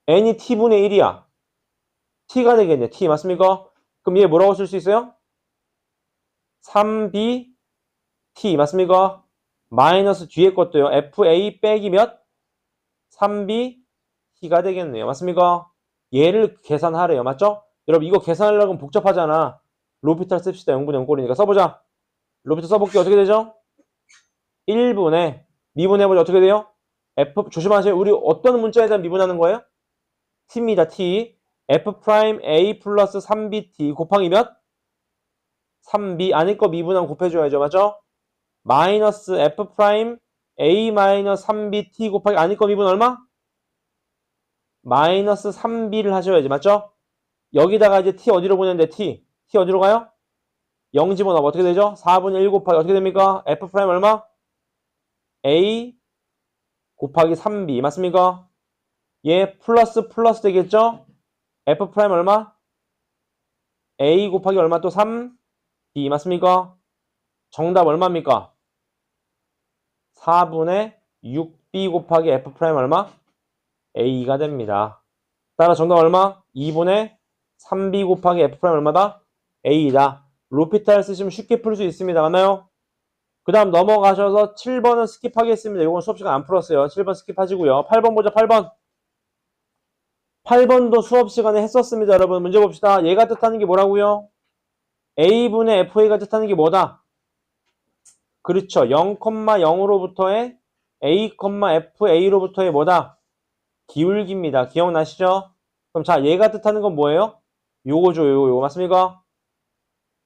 n이 t분의 1이야. t가 되겠네. t 맞습니까? 그럼 얘 뭐라고 쓸 수 있어요? 3b t 맞습니까? 마이너스 뒤에 것도요. fa 빼기 몇? 3b t가 되겠네요. 맞습니까? 얘를 계산하래요. 맞죠? 여러분 이거 계산하려고 하면 복잡하잖아. 로피탈 씁시다. 0분의 0꼴이니까 써보자. 로피탈 써볼게요. 어떻게 되죠? 1분의 미분해보자. 어떻게 돼요? f 조심하세요. 우리 어떤 문자에 대한 미분하는 거예요? t입니다. t f 프라임 a 플러스 3bt 곱하기 몇? 3b 아닐 거 미분하면 곱해줘야죠. 맞죠? 마이너스 f 프라임 a 마이너스 3bt 곱하기 아닐 거 미분 얼마? 마이너스 3b를 하셔야지. 맞죠? 여기다가 이제 t 어디로 보내는데 t 어디로 가요? 0 집어넣으면 어떻게 되죠? 4분의 1 곱하기 어떻게 됩니까? f 프라임 얼마? a 곱하기 3b 맞습니까? 얘 플러스 플러스 되겠죠? f 프라임 얼마? a 곱하기 얼마 또 3b 맞습니까? 정답 얼마입니까? 4분의 6b 곱하기 f 프라임 얼마? a가 됩니다. 따라 정답 얼마? 2분의 3b 곱하기 f 프라임 얼마다? a다. 로피탈 쓰시면 쉽게 풀 수 있습니다. 맞나요? 그 다음 넘어가셔서 7번은 스킵하겠습니다. 이건 수업 시간 안 풀었어요. 7번 스킵하시고요. 8번 보자. 8번. 8번도 수업 시간에 했었습니다. 여러분 문제 봅시다. 얘가 뜻하는 게 뭐라고요? a분의 fa가 뜻하는 게 뭐다? 그렇죠. 0,0으로부터의 a, fa로부터의 뭐다? 기울기입니다. 기억나시죠? 그럼 자 얘가 뜻하는 건 뭐예요? 요거죠. 요거 맞습니까?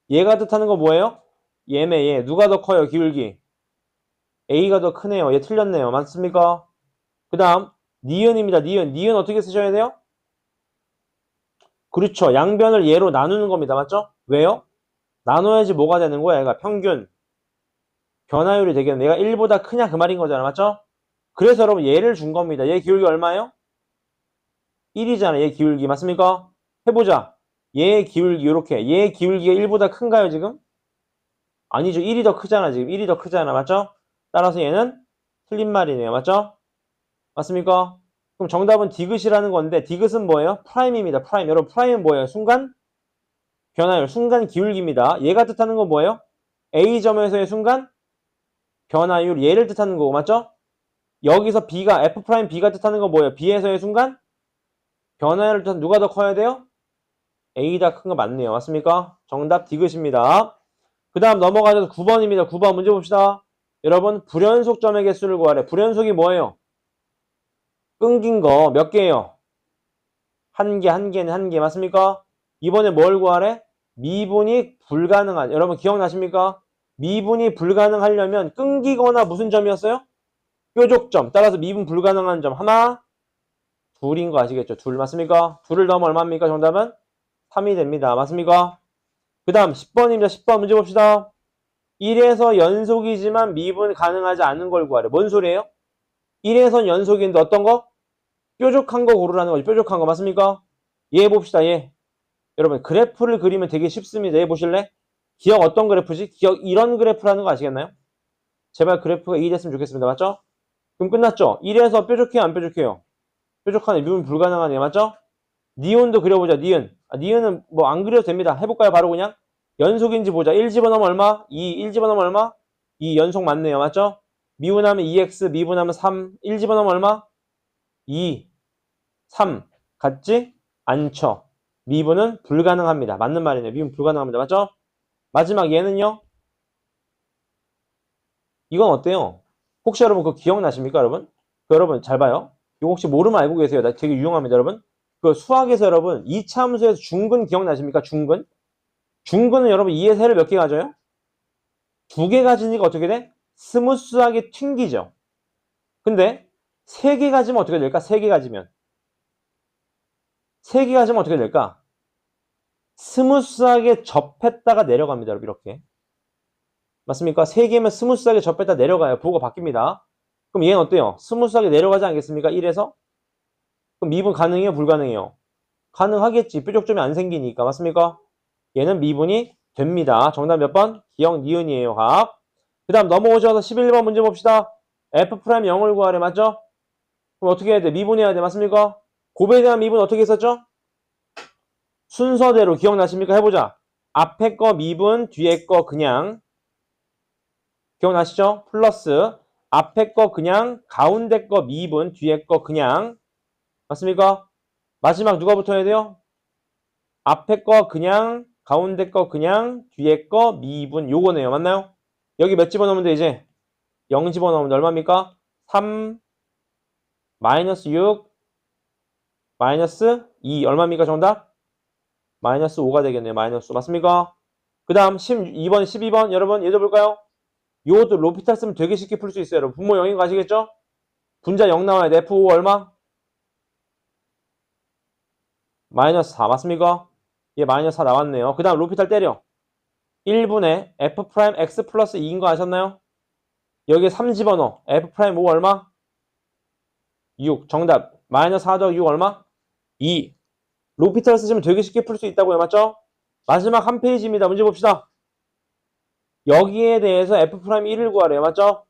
얘가 뜻하는 건 뭐예요? 얘네 얘. 누가 더 커요? 기울기. a가 더 크네요. 얘 틀렸네요. 맞습니까? 그 다음 니은입니다. 니은 어떻게 쓰셔야 돼요? 그렇죠. 양변을 얘로 나누는 겁니다. 맞죠? 왜요? 나눠야지 뭐가 되는 거야? 얘가 평균 변화율이 되겠네. 얘가 1보다 크냐 그 말인 거잖아. 맞죠? 그래서 여러분 얘를 준 겁니다. 얘 기울기 얼마예요? 1이잖아. 얘 기울기 맞습니까? 해보자. 얘 기울기 이렇게. 얘 기울기가 1보다 큰가요 지금? 아니죠. 1이 더 크잖아 지금. 1이 더 크잖아. 맞죠? 따라서 얘는 틀린 말이네요. 맞죠? 맞습니까? 그럼 정답은 디귿이라는 건데 디귿은 뭐예요? 프라임입니다. 프라임. 여러분 프라임은 뭐예요? 순간 변화율, 순간 기울기입니다. 얘가 뜻하는 건 뭐예요? A점에서의 순간 변화율, 얘를 뜻하는 거고 맞죠? 여기서 B가 F'B가 뜻하는 건 뭐예요? B에서의 순간 변화율을 뜻하는 누가 더 커야 돼요? A가 큰 거 맞네요. 맞습니까? 정답 디귿입니다. 그 다음 넘어가서 9번입니다. 9번 문제 봅시다. 여러분 불연속점의 개수를 구하래. 불연속이 뭐예요? 끊긴 거 몇 개예요? 한 개는 한 개 맞습니까? 이번에 뭘 구하래? 미분이 불가능한 여러분 기억나십니까? 미분이 불가능하려면 끊기거나 무슨 점이었어요? 뾰족점. 따라서 미분 불가능한 점 하나 둘인 거 아시겠죠? 둘 맞습니까? 둘을 넣으면 얼마입니까? 정답은 3이 됩니다. 맞습니까? 그 다음 10번입니다. 10번 문제 봅시다. 1에서 연속이지만 미분 가능하지 않은 걸 구하래. 뭔 소리예요? 1에선 연속인데 어떤 거? 뾰족한 거 고르라는 거죠. 뾰족한 거 맞습니까? 얘 봅시다. 얘. 여러분 그래프를 그리면 되게 쉽습니다. 얘 보실래? 기억 어떤 그래프지? 기억 이런 그래프라는 거 아시겠나요? 제발 그래프가 2 됐으면 좋겠습니다. 맞죠? 그럼 끝났죠? 1에서 뾰족해요? 안 뾰족해요? 뾰족하네. 미분 불가능하네요. 맞죠? 니온도 그려보자. 니은. 니은은 뭐 안 그려도 됩니다. 해볼까요? 바로 그냥 연속인지 보자. 1 집어넣으면 얼마? 2. 1 집어넣으면 얼마? 2 연속 맞네요. 맞죠? 미분하면 2x, 미분하면 3. 1 집어넣으면 얼마? 2, 3. 같지? 않죠? 미분은 불가능합니다. 맞는 말이네요. 미분 불가능합니다. 맞죠? 마지막 얘는요? 이건 어때요? 혹시 여러분 그거 기억나십니까, 여러분? 여러분 잘 봐요. 이거 혹시 모르면 알고 계세요. 나 되게 유용합니다, 여러분. 그 수학에서 여러분 이차함수에서 중근 기억나십니까? 중근? 중근은 여러분 2의 세를 몇 개 가져요? 2개 가지니까 어떻게 돼? 스무스하게 튕기죠. 근데 3개 가지면 어떻게 될까? 3개 가지면 세 개가 지면 어떻게 될까? 스무스하게 접했다가 내려갑니다. 여러분 이렇게. 맞습니까? 세 개면 스무스하게 접했다 내려가요. 부호가 바뀝니다. 그럼 얘는 어때요? 스무스하게 내려가지 않겠습니까? 1에서? 그럼 미분 가능해요? 불가능해요? 가능하겠지. 뾰족점이 안 생기니까. 맞습니까? 얘는 미분이 됩니다. 정답 몇 번? 기억 니은이에요. 각. 그 다음 넘어오셔서 11번 문제 봅시다. F' 0을 구하래. 맞죠? 그럼 어떻게 해야 돼? 미분해야 돼. 맞습니까? 곱에 대한 미분 어떻게 했었죠? 순서대로 기억나십니까? 해보자. 앞에 거 미분, 뒤에 거 그냥. 기억나시죠? 플러스 앞에 거 그냥, 가운데 거 미분, 뒤에 거 그냥. 맞습니까? 마지막 누가 붙어야 돼요? 앞에 거 그냥, 가운데 거 그냥, 뒤에 거 미분. 요거네요. 맞나요? 여기 몇 집어넣으면 돼 이제? 0 집어넣으면 얼마입니까? 3 마이너스 6 마이너스 2 얼마입니까 정답? 마이너스 5가 되겠네요. 마이너스 5 맞습니까? 그 다음 12번 12번 여러분 얘도 볼까요? 요것도 로피탈 쓰면 되게 쉽게 풀 수 있어요. 여러분 분모 0인 거 아시겠죠? 분자 0 나와야 돼. F5 얼마? 마이너스 4 맞습니까? 얘 마이너스 4 나왔네요. 그 다음 로피탈 때려. 1분의 F' X 플러스 2인 거 아셨나요? 여기에 3 집어넣어. F'5 얼마? 6 정답. 마이너스 4 더하기 6 얼마? 2 로피탈 쓰시면 되게 쉽게 풀 수 있다고요. 맞죠? 마지막 한 페이지입니다. 문제 봅시다. 여기에 대해서 F'1을 구하래요. 맞죠?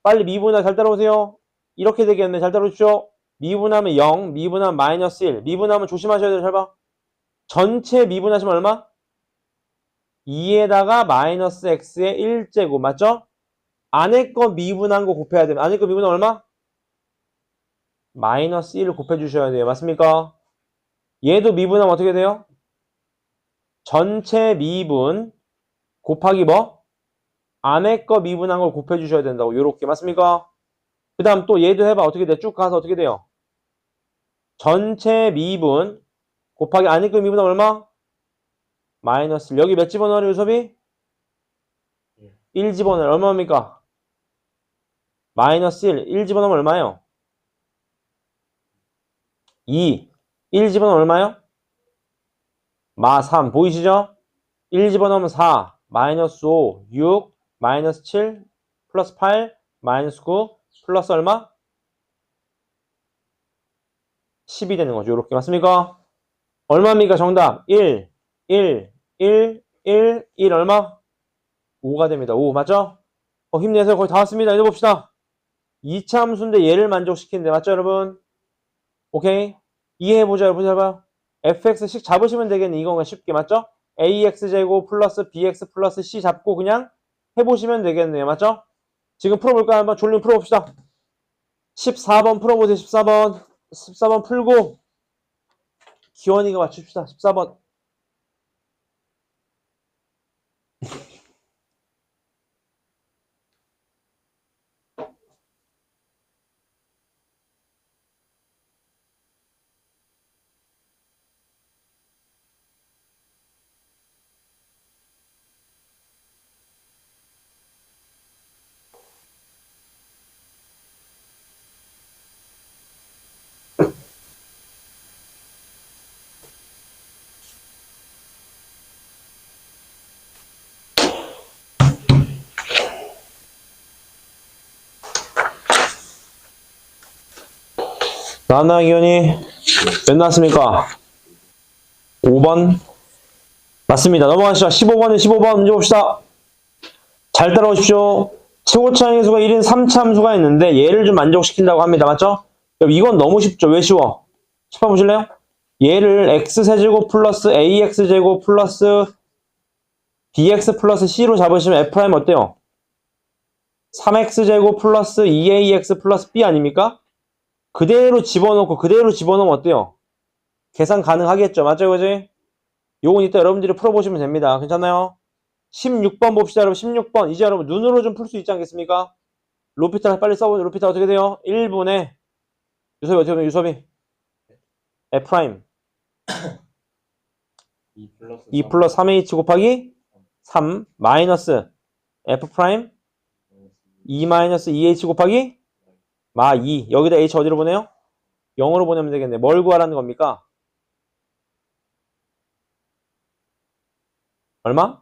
빨리 미분하 잘 따라오세요. 이렇게 되겠네. 잘 따라오십시오. 미분하면 0, 미분하면 마이너스 1. 미분하면 조심하셔야 돼요. 잘 봐. 전체 미분하시면 얼마? 2에다가 마이너스 x의 1제곱. 맞죠? 안에 거 미분한 거 곱해야 되면 안에 거 미분은 얼마? 마이너스 1을 곱해주셔야 돼요. 맞습니까? 얘도 미분하면 어떻게 돼요? 전체 미분 곱하기 뭐? 안에 거 미분한 걸 곱해주셔야 된다고. 요렇게. 맞습니까? 그 다음 또 얘도 해봐. 어떻게 돼? 쭉 가서 어떻게 돼요? 전체 미분 곱하기 안에 거 미분하면 얼마? 마이너스 1. 여기 몇 집어넣어요, 요섭이? 1 집어넣어요. 얼마입니까? 마이너스 1. 1 집어넣으면 얼마예요? 2. 1 집어넣으면 얼마예요? 마 3. 보이시죠? 1 집어넣으면 4. 마이너스 5. 6. 마이너스 7. 플러스 8. 마이너스 9. 플러스 얼마? 10이 되는 거죠. 요렇게. 맞습니까? 얼마입니까? 정답. 1. 1. 1. 1. 1 얼마? 5가 됩니다. 5. 맞죠? 힘내세요. 거의 다 왔습니다. 이제 봅시다. 2차 함수인데 얘를 만족시키는데. 맞죠, 여러분? 오케이? 이해해보자, 여러분. 잘 봐요. fx식 잡으시면 되겠네. 이건 쉽게. 맞죠? ax제곱 플러스 bx 플러스 c 잡고 그냥 해보시면 되겠네요. 맞죠? 지금 풀어볼까요? 한번 졸림 풀어봅시다. 14번 풀어보세요. 14번. 14번 풀고 기원이가 맞춥시다. 14번. 나나 기원이 몇 나왔습니까? 5번. 맞습니다. 넘어가시죠. 15번에 15번 문제 봅시다. 잘 따라오십시오. 최고차 함수가 1인 3차 함수가 있는데 얘를 좀 만족시킨다고 합니다. 맞죠? 이건 너무 쉽죠. 왜 쉬워? 10번 보실래요? 얘를 x세제곱 플러스 ax제곱 플러스 bx 플러스 c로 잡으시면 f' 어때요? 3x제곱 플러스 2ax 플러스 b 아닙니까? 그대로 집어넣고 그대로 집어넣으면 어때요? 계산 가능하겠죠? 맞죠? 그지? 요건 이따 여러분들이 풀어보시면 됩니다. 괜찮나요? 16번 봅시다. 여러분 16번 이제 여러분 눈으로 좀 풀 수 있지 않겠습니까? 로피탈 빨리 써보세요. 로피탈 어떻게 돼요? 1분의 유섭이 어떻게 되면 유섭이 F' 2 플러스 3H 곱하기 3 마이너스 F' 2 마이너스 2H 곱하기 마 2 여기다 H 어디로 보내요? 0으로 보내면 되겠네. 뭘 구하라는 겁니까? 얼마?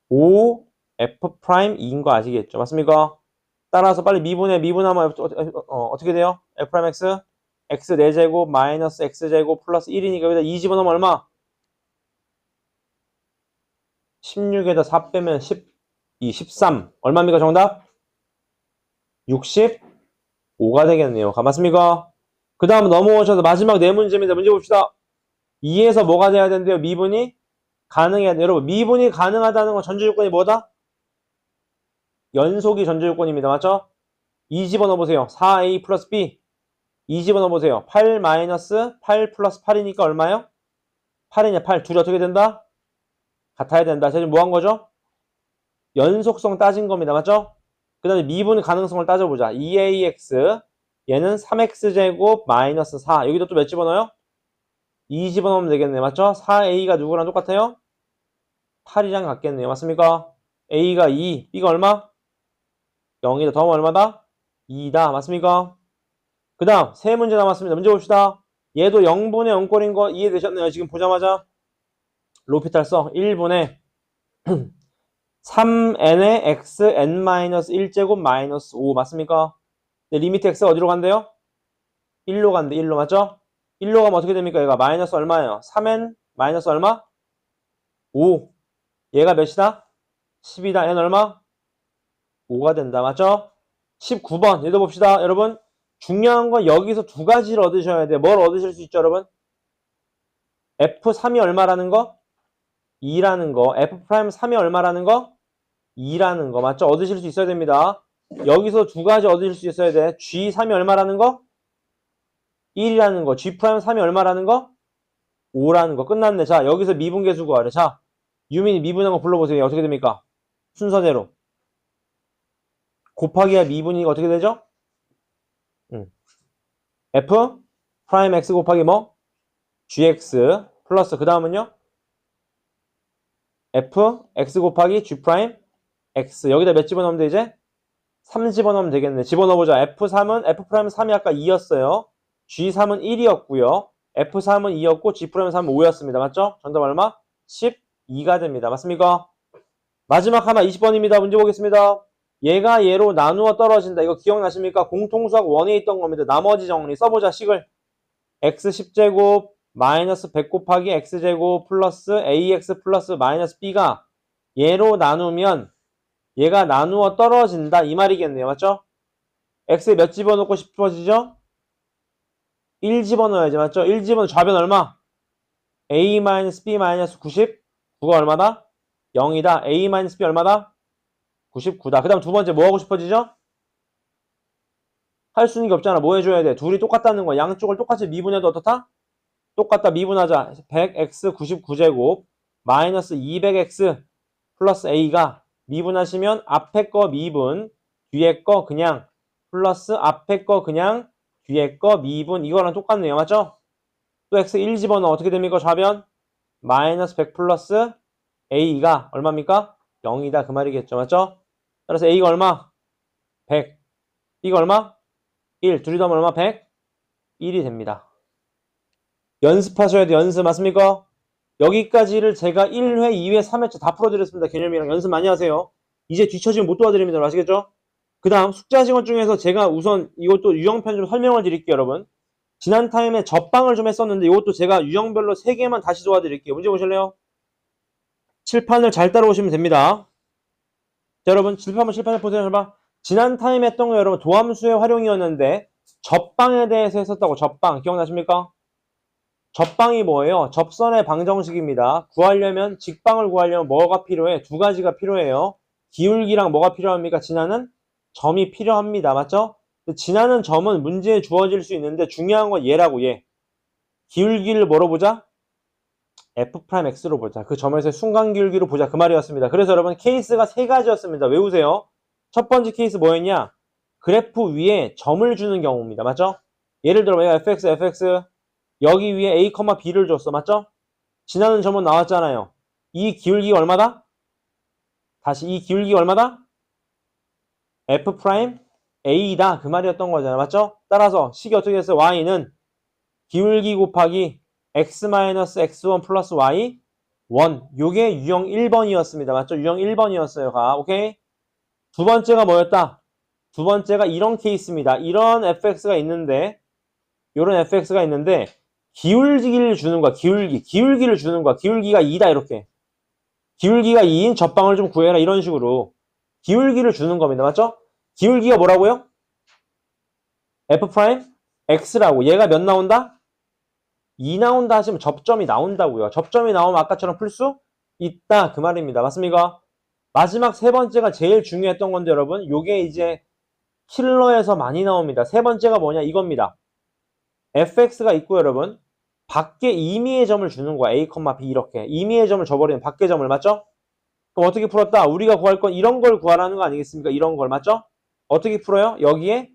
5 f 프라임 2인 거 아시겠죠? 맞습니까? 따라서 빨리 미분하면 어떻게 돼요? f 프라임 x x 4제곱 마이너스 x제곱 플러스 1이니까 여기다 2 집어넣으면 얼마? 16에다 4 빼면 12, 13 얼마입니까 정답? 65가 되겠네요. 맞습니까? 그 다음 넘어오셔서 마지막 네 문제입니다. 문제 봅시다. 2에서 뭐가 돼야 된대요? 미분이 가능해야 돼요. 여러분 미분이 가능하다는 건 전제조건이 뭐다? 연속이 전제조건입니다. 맞죠? 2 집어넣어보세요. 4a 플러스 b 2 집어넣어보세요. 8 마이너스 8 플러스 8이니까 얼마요? 8이냐 8 둘이 어떻게 된다? 같아야 된다. 제가 지금 뭐 한 거죠? 연속성 따진 겁니다. 맞죠? 그 다음에 미분 가능성을 따져보자. 2ax 얘는 3x제곱 마이너스 4 여기도 또 몇 집어넣어요? 2 집어넣으면 되겠네. 맞죠? 4a가 누구랑 똑같아요? 8이랑 같겠네요. 맞습니까? a가 2, b가 얼마? 0이다. 더하면 얼마다? 2다. 맞습니까? 그 다음 세 문제 남았습니다. 문제 봅시다. 얘도 0분의 0꼴인 거 이해되셨나요? 지금 보자마자 로피탈 써. 1분의 3n의 x n-1제곱 마이너스 5 맞습니까? 네, 리미트 x가 어디로 간대요? 1로 간대. 1로 맞죠? 1로 가면 어떻게 됩니까? 얘가 마이너스 얼마예요? 3n 마이너스 얼마? 5 얘가 몇이다? 10이다. n 얼마? 5가 된다. 맞죠? 19번 얘도 봅시다. 여러분 중요한 건 여기서 두 가지를 얻으셔야 돼요. 뭘 얻으실 수 있죠 여러분? F3이 얼마라는 거? 2라는 거. F'3이 얼마라는 거? 2라는 거. 맞죠? 얻으실 수 있어야 됩니다. 여기서 두 가지 얻으실 수 있어야 돼. G3이 얼마라는 거? 1이라는 거. G'3이 얼마라는 거? 5라는 거. 끝났네. 자, 여기서 미분계수 구하래. 자, 유민이 미분한 거 불러보세요. 어떻게 됩니까? 순서대로. 곱하기야 미분이가 어떻게 되죠? F 프라임 X 곱하기 뭐? GX 플러스 그 다음은요? F X 곱하기 G 프라임 X 여기다 몇 집어넣으면 돼 이제? 3 집어넣으면 되겠네. 집어넣어보자. F3은 F 프라임 3이 아까 2였어요. G3은 1이었고요. F3은 2였고 G 프라임 3은 5였습니다. 맞죠? 정답 얼마? 12가 됩니다. 맞습니까? 마지막 하나 20번입니다. 문제 보겠습니다. 얘가 얘로 나누어 떨어진다. 이거 기억나십니까? 공통수학 원에 있던 겁니다. 나머지 정리 써보자. 식을 x 10제곱 마이너스 100 곱하기 x제곱 플러스 ax 플러스 마이너스 b가 얘로 나누면 얘가 나누어 떨어진다. 이 말이겠네요. 맞죠? x에 몇 집어넣고 싶어지죠? 1 집어넣어야지. 맞죠? 1 집어넣으면 좌변 얼마? a-b-99가 얼마다? 0이다. a-b 얼마다? 99다. 그 다음 두 번째 뭐 하고 싶어지죠? 할 수 있는 게 없잖아. 뭐 해줘야 돼? 둘이 똑같다는 거야. 양쪽을 똑같이 미분해도 어떻다? 똑같다. 미분하자. 100x 99제곱 마이너스 200x 플러스 a가 미분하시면 앞에 거 미분, 뒤에 거 그냥 플러스 앞에 거 그냥 뒤에 거 미분 이거랑 똑같네요. 맞죠? 또 x 1 집어넣어 어떻게 됩니까? 좌변 마이너스 100 플러스 a가 얼마입니까? 0이다. 그 말이겠죠. 맞죠? 따라서 a가 얼마? 100. b가 얼마? 1. 둘이 더하면 얼마? 100? 1이 됩니다. 연습하셔야 돼. 연습 맞습니까? 여기까지를 제가 1회, 2회, 3회차 다 풀어드렸습니다. 개념이랑 연습 많이 하세요. 이제 뒤처지면 못 도와드립니다. 아시겠죠? 그 다음 숙제하신 것 중에서 제가 우선 이것도 유형편 좀 설명을 드릴게요. 여러분. 지난 타임에 접방을 좀 했었는데 이것도 제가 유형별로 3개만 다시 도와드릴게요. 문제 보실래요? 칠판을 잘 따라오시면 됩니다. 자, 여러분 칠판을 보세요. 지난 타임 했던 거 여러분 도함수의 활용이었는데 접방에 대해서 했었다고. 접방 기억나십니까? 접방이 뭐예요? 접선의 방정식입니다. 구하려면 직방을 구하려면 뭐가 필요해? 두 가지가 필요해요. 기울기랑 뭐가 필요합니까? 지나는 점이 필요합니다. 맞죠? 지나는 점은 문제에 주어질 수 있는데 중요한 건 얘라고. 얘 기울기를 뭐로 보자? F'X로 보자. 그 점에서의 순간 기울기로 보자. 그 말이었습니다. 그래서 여러분 케이스가 세 가지였습니다. 외우세요. 첫 번째 케이스 뭐였냐? 그래프 위에 점을 주는 경우입니다. 맞죠? 예를 들어 내가 fx 여기 위에 a, b를 줬어. 맞죠? 지나는 점은 나왔잖아요. 이 기울기가 얼마다? 다시 이 기울기가 얼마다? F'A다. 그 말이었던 거잖아요. 맞죠? 따라서 식이 어떻게 됐어요? y는 기울기 곱하기 x-x1 플러스 y 요게 유형 1번이었습니다. 맞죠? 유형 1번이었어요. 가. 오케이? 두 번째가 뭐였다? 두 번째가 이런 케이스입니다. 이런 fx가 있는데, 요런 fx가 있는데, 기울기를 주는 거야. 기울기를 주는 거야. 기울기가 2다, 이렇게. 기울기가 2인 접방을 좀 구해라. 이런 식으로. 기울기를 주는 겁니다. 맞죠? 기울기가 뭐라고요? f 프라임 x라고. 얘가 몇 나온다? 2 나온다 하시면 접점이 나온다고요. 접점이 나오면 아까처럼 풀 수 있다. 그 말입니다. 맞습니까? 마지막 세 번째가 제일 중요했던 건데 여러분, 요게 이제 킬러에서 많이 나옵니다. 세 번째가 뭐냐? 이겁니다. fx가 있고 여러분, 밖에 임의의 점을 주는 거야. a, b 이렇게. 임의의 점을 줘버리는 밖의 점을. 맞죠? 그럼 어떻게 풀었다? 우리가 구할 건 이런 걸 구하라는 거 아니겠습니까? 이런 걸. 맞죠? 어떻게 풀어요? 여기에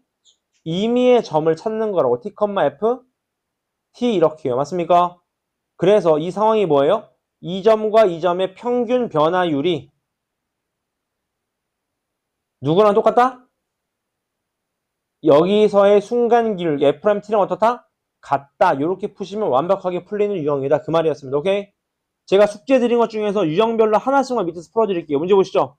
임의의 점을 찾는 거라고. t, f, t 이렇게요. 맞습니까? 그래서 이 상황이 뭐예요? 이 점과 이 점의 평균 변화율이 누구랑 똑같다? 여기서의 순간 기울기 f't랑 어떻다? 같다. 이렇게 푸시면 완벽하게 풀리는 유형이다. 그 말이었습니다. 오케이? 제가 숙제 드린 것 중에서 유형별로 하나씩만 밑에서 풀어드릴게요. 문제 보시죠.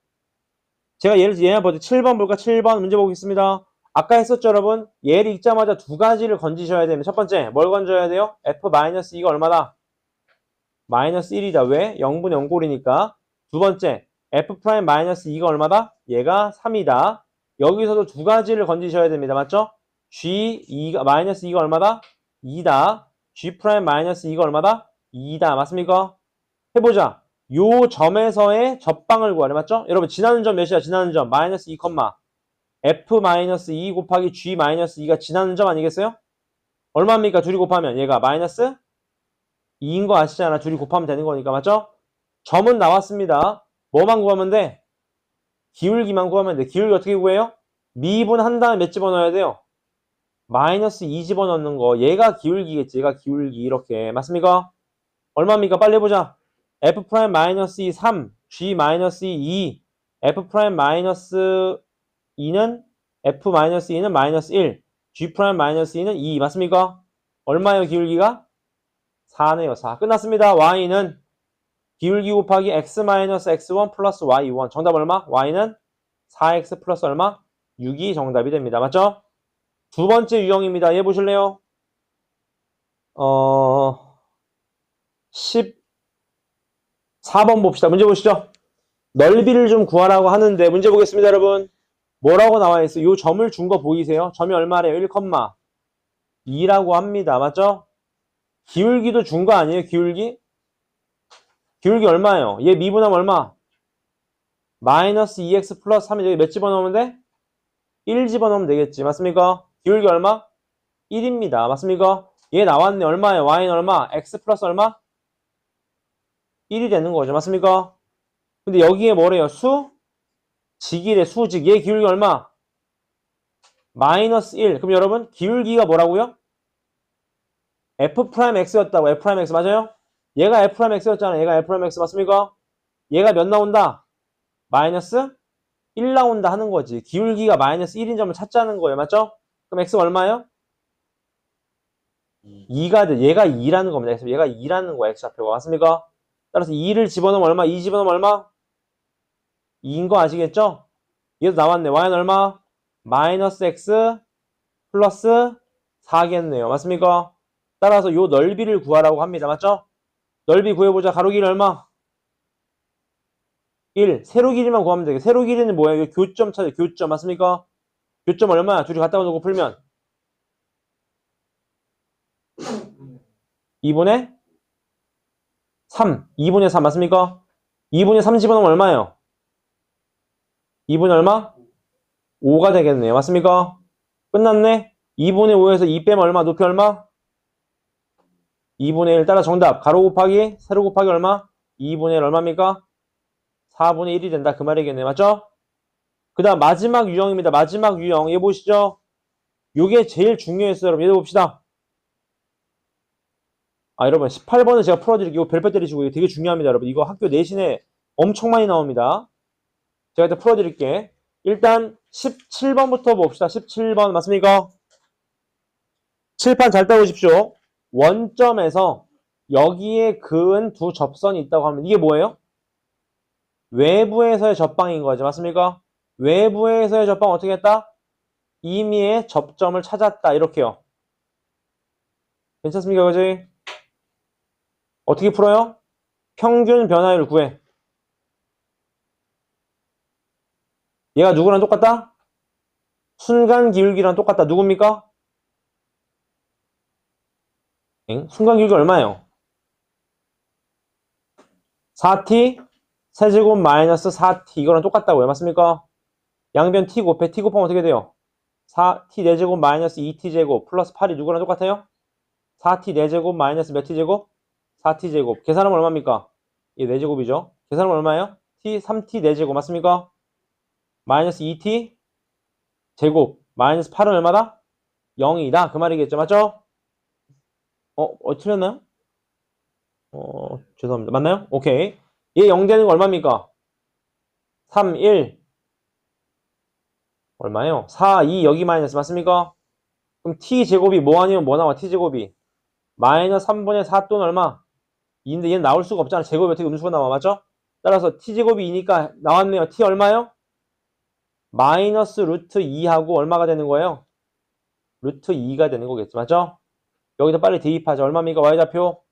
제가 예를 들어 얘네 보죠. 7번 볼까? 7번 문제 보겠습니다. 아까 했었죠, 여러분? 얘를 읽자마자 두 가지를 건지셔야 됩니다. 첫 번째, 뭘 건져야 돼요? f-2가 얼마다? 마이너스 1이다. 왜? 0분의 0꼴이니까. 두 번째, f'-2가 얼마다? 얘가 3이다. 여기서도 두 가지를 건지셔야 됩니다. 맞죠? g2가, 마이너스 2가 얼마다? 2다. g'-2가 얼마다? 2다. 맞습니까? 해보자. 요 점에서의 접방을 구하래. 맞죠? 여러분, 지나는 점 몇이야? 지나는 점. 마이너스 2, f-2 곱하기 g-2가 지나는 점 아니겠어요? 얼마입니까? 둘이 곱하면 얘가 마이너스 2인 거 아시잖아. 둘이 곱하면 되는 거니까. 맞죠? 점은 나왔습니다. 뭐만 구하면 돼? 기울기만 구하면 돼. 기울기 어떻게 구해요? 미분한 다음에 몇 집어넣어야 돼요? 마이너스 2 집어넣는 거. 얘가 기울기겠지. 얘가 기울기. 이렇게. 맞습니까? 얼마입니까? 빨리 해보자. f'-2 3, g-2 2, f'-2는 f-2는 마이너스 1, g'-2는 2. 맞습니까? 얼마예요? 기울기가? 4네요. 4. 끝났습니다. y는 기울기 곱하기 x-x1 플러스 y1. 정답 얼마? y는 4x 플러스 얼마? 6이 정답이 됩니다. 맞죠? 두 번째 유형입니다. 얘 보실래요? 14번 봅시다. 문제 보시죠. 넓이를 좀 구하라고 하는데 문제 보겠습니다, 여러분. 뭐라고 나와 있어요? 요 점을 준 거 보이세요? 점이 얼마래요? 1,2라고 합니다. 맞죠? 기울기도 준 거 아니에요? 기울기? 기울기 얼마예요? 얘 미분하면 얼마? 마이너스 2x 플러스 3이 여기 몇 집어넣으면 돼? 1 집어넣으면 되겠지. 맞습니까? 기울기 얼마? 1입니다. 맞습니까? 얘 나왔네. 얼마예요? y는 얼마? x 플러스 얼마? 1이 되는 거죠. 맞습니까? 근데 여기에 뭐래요? 직이래. 수직. 얘 기울기 얼마? 마이너스 1. 그럼 여러분 기울기가 뭐라고요? f'x였다고. f'x 맞아요? 얘가 f'x였잖아. 얘가 f'x 맞습니까? 얘가 몇 나온다? 마이너스 1 나온다 하는 거지. 기울기가 마이너스 1인 점을 찾자는 거예요. 맞죠? 그럼 x가 얼마예요? 2가 돼. 얘가 2라는 겁니다. 그래서 얘가 2라는 거야. x좌표가. 맞습니까? 따라서 2를 집어넣으면 얼마? 2 집어넣으면 얼마? 2인 거 아시겠죠? 얘도 나왔네. y는 얼마? 마이너스 x 플러스 4겠네요. 맞습니까? 따라서 요 넓이를 구하라고 합니다. 맞죠? 넓이 구해보자. 가로 길이 얼마? 1. 세로 길이만 구하면 되겠 세로 길이는 뭐예요? 교점 찾아. 교점. 맞습니까? 교점 얼마야? 둘이 갖다가 놓고 풀면 2분의 3. 2분의 3 맞습니까? 2분의 3 집어넣으면 얼마예요? 2분의 얼마? 5가 되겠네요. 맞습니까? 끝났네? 2분의 5에서 2 빼면 얼마? 높이 얼마? 2분의 1. 따라 정답. 가로 곱하기 세로 곱하기 얼마? 2분의 1 얼마입니까? 4분의 1이 된다. 그 말이겠네요. 맞죠? 그 다음 마지막 유형입니다. 마지막 유형. 얘 보시죠. 요게 제일 중요했어요. 여러분. 얘도 봅시다. 여러분 18번은 제가 풀어드릴게요. 별표 때리시고 이거 되게 중요합니다. 여러분. 이거 학교 내신에 엄청 많이 나옵니다. 제가 일단 풀어드릴게. 일단 17번부터 봅시다. 17번 맞습니까? 칠판 잘 따보십시오. 원점에서 여기에 그은 두 접선이 있다고 하면 이게 뭐예요? 외부에서의 접방인 거죠. 맞습니까? 외부에서의 접방 어떻게 했다? 임의의 접점을 찾았다. 이렇게요. 괜찮습니까? 그지? 어떻게 풀어요? 평균 변화율 구해. 얘가 누구랑 똑같다? 순간 기울기랑 똑같다. 누굽니까? 순간 기울기 얼마예요? 4t 세제곱 마이너스 4t 이거랑 똑같다고요. 맞습니까? 양변 t 곱해. t 곱하면 어떻게 돼요? 4t 4제곱 마이너스 2t 제곱 플러스 8이 누구랑 똑같아요? 4t 4제곱 마이너스 몇 t 제곱? 4t 제곱. 계산하면 얼마입니까? 이 4제곱이죠. 계산하면 얼마예요? t 3t 4제곱 맞습니까? 마이너스 2t 제곱 마이너스 8은 얼마다? 0이다. 그 말이겠죠. 맞죠? 틀렸나요? 죄송합니다. 맞나요? 오케이. 얘 0 되는 거 얼마입니까? 3, 1. 얼마예요? 4, 2 여기 마이너스 맞습니까? 그럼 t제곱이 뭐 아니면 뭐 나와? t제곱이 마이너스 3분의 4 또는 얼마? 2인데 얘는 나올 수가 없잖아. 제곱이 어떻게 음수가 나와. 맞죠? 따라서 t제곱이 2니까 나왔네요. t 얼마요? 마이너스 루트 2하고 얼마가 되는 거예요? 루트 2가 되는 거겠죠. 맞죠? 여기다 빨리 대입하자. 얼마입니까? y좌표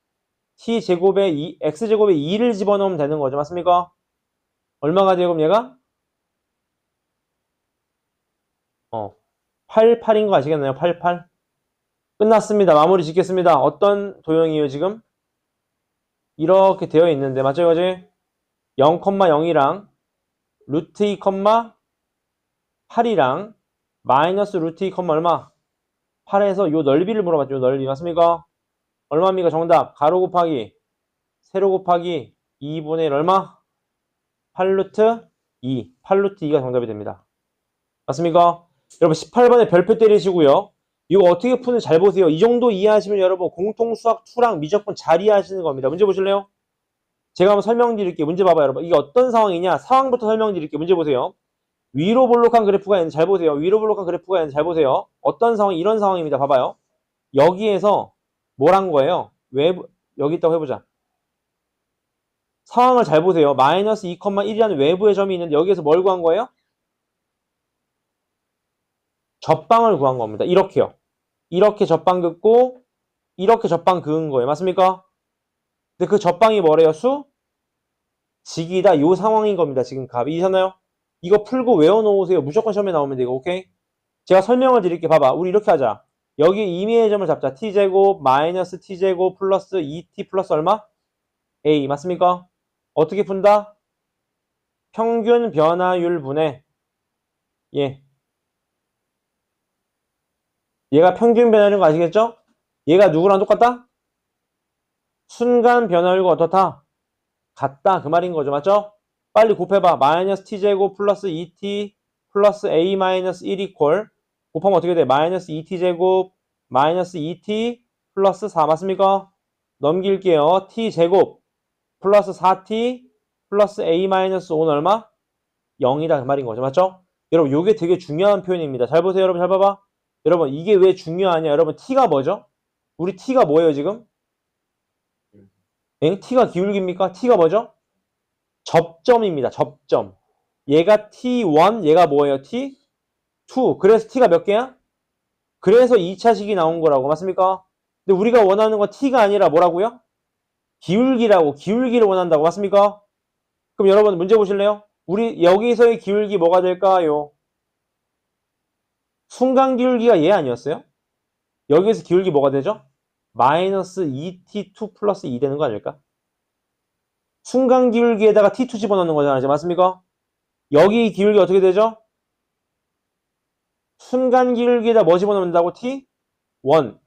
t제곱에 2, x제곱에 2를 집어넣으면 되는 거죠. 맞습니까? 얼마가 돼요? 그럼 얘가? 88인 거 아시겠나요? 88. 끝났습니다. 마무리 짓겠습니다. 어떤 도형이에요, 지금? 이렇게 되어 있는데, 맞죠, 이거지? 0,0이랑 루트 2, 8이랑 마이너스 루트 2, 얼마? 8에서 요 넓이를 물어봤죠, 요 넓이. 맞습니까? 얼마입니까? 정답. 가로 곱하기, 세로 곱하기 2분의 1 얼마? 8루트 2. 8루트 2가 정답이 됩니다. 맞습니까? 여러분 18번에 별표 때리시고요. 이거 어떻게 푸는지 잘 보세요. 이 정도 이해하시면 여러분 공통수학 2랑 미적분 잘 이해하시는 겁니다. 문제 보실래요? 제가 한번 설명드릴게요. 문제 봐봐요, 여러분. 이게 어떤 상황이냐? 상황부터 설명드릴게요. 문제 보세요. 위로 볼록한 그래프가 있는데 잘 보세요. 위로 볼록한 그래프가 있는데 잘 보세요. 어떤 상황? 이런 상황입니다. 봐봐요. 여기에서 뭘 한 거예요? 외부 여기 있다고 해보자. 상황을 잘 보세요. 마이너스 2,1이라는 외부의 점이 있는데 여기에서 뭘 구한 거예요? 접방을 구한 겁니다. 이렇게요. 이렇게 접방 긋고 이렇게 접방 그은 거예요. 맞습니까? 근데 그 접방이 뭐래요? 직이다. 요 상황인 겁니다. 지금 값이 이해하나요? 이거 풀고 외워놓으세요. 무조건 시험에 나오면 돼요. 오케이? 제가 설명을 드릴게. 봐봐. 우리 이렇게 하자. 여기 임의의 점을 잡자. t제곱 마이너스 t제곱 플러스 2t 플러스 얼마? a. 맞습니까? 어떻게 푼다? 평균 변화율 분의 얘가 평균 변화율인 거 아시겠죠? 얘가 누구랑 똑같다? 순간 변화율과 어떻다? 같다. 그 말인 거죠. 맞죠? 빨리 곱해봐. 마이너스 t제곱 플러스 2t 플러스 a 마이너스 1 이퀄 곱하면 어떻게 돼? 마이너스 2t제곱 마이너스 2t 플러스 4 맞습니까? 넘길게요. t제곱 플러스 4t 플러스 a 마이너스 5는 얼마? 0이다. 그 말인 거죠. 맞죠? 여러분 요게 되게 중요한 표현입니다. 잘 보세요. 여러분 잘 봐봐. 여러분 이게 왜 중요하냐? 여러분 t가 뭐죠? 우리 t가 뭐예요 지금? t가 기울기입니까? t가 뭐죠? 접점입니다. 접점. 얘가 t1, 얘가 뭐예요? t2. 그래서 t가 몇 개야? 그래서 2차식이 나온 거라고. 맞습니까? 근데 우리가 원하는 건 t가 아니라 뭐라고요? 기울기라고. 기울기를 원한다고. 맞습니까? 그럼 여러분 문제 보실래요? 우리 여기서의 기울기 뭐가 될까요? 순간 기울기가 얘 아니었어요? 여기에서 기울기 뭐가 되죠? 마이너스 2t2 플러스 2 되는 거 아닐까? 순간 기울기에다가 t2 집어넣는 거잖아요. 맞습니까? 여기 기울기 어떻게 되죠? 순간 기울기에다 뭐 집어넣는다고? t1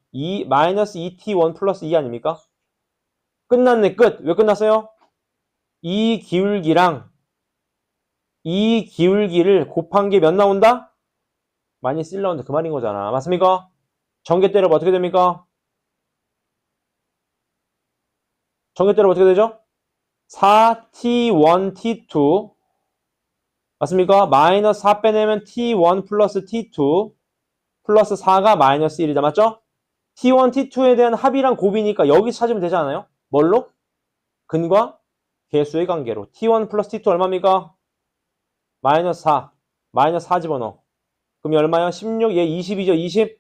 마이너스 2t1 플러스 2 아닙니까? 끝났네. 끝. 왜 끝났어요? 이 기울기랑 이 기울기를 곱한 게 몇 나온다? 마이너스 1 나온다. 그 말인 거잖아. 맞습니까? 전개 때려봐. 어떻게 됩니까? 전개 때려봐. 어떻게 되죠? 4t1 t2 맞습니까? 마이너스 4 빼내면 t1 플러스 t2 플러스 4가 마이너스 1이다. 맞죠? t1, t2에 대한 합이랑 곱이니까 여기 찾으면 되지 않아요? 뭘로? 근과 개수의 관계로. t1 플러스 t2 얼마입니까? 마이너스 4. 마이너스 4 집어넣어. 그럼 얼마야? 16, 얘 20이죠. 20.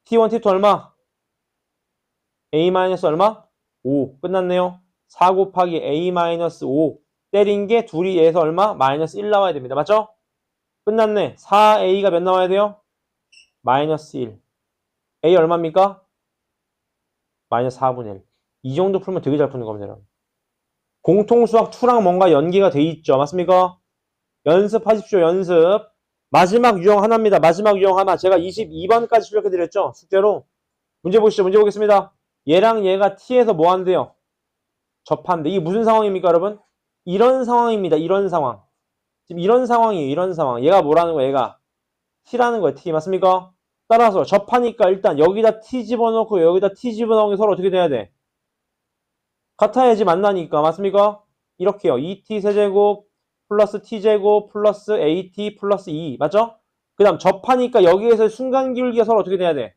t1, t2 얼마? a 마이너스 얼마? 5. 끝났네요. 4 곱하기 a 마이너스 5. 때린 게 둘이 얘에서 얼마? 마이너스 1 나와야 됩니다. 맞죠? 끝났네. 4a가 몇 나와야 돼요? 마이너스 1. a 얼마입니까? 마이너스 4분의 1. 이 정도 풀면 되게 잘 푸는 겁니다. 여러분. 공통수학 2랑 뭔가 연계가 돼 있죠. 맞습니까? 연습하십시오. 연습. 마지막 유형 하나입니다. 마지막 유형 하나. 제가 22번까지 출력해드렸죠. 숙제로. 문제 보시죠. 문제 보겠습니다. 얘랑 얘가 t에서 뭐 한대요? 접한대. 이게 무슨 상황입니까, 여러분? 이런 상황입니다. 이런 상황. 지금 이런 상황이에요. 이런 상황. 얘가 뭐라는 거야? 얘가 t라는 거예요. t. 맞습니까? 따라서 접하니까 일단 여기다 t 집어넣고 여기다 t 집어넣은 게 서로 어떻게 돼야 돼? 같아야지 만나니까. 맞습니까? 이렇게요. 2t 세제곱 플러스 t제곱 플러스 at 플러스 2. 맞죠? 그 다음 접하니까 여기에서 순간 기울기가 서로 어떻게 돼야 돼?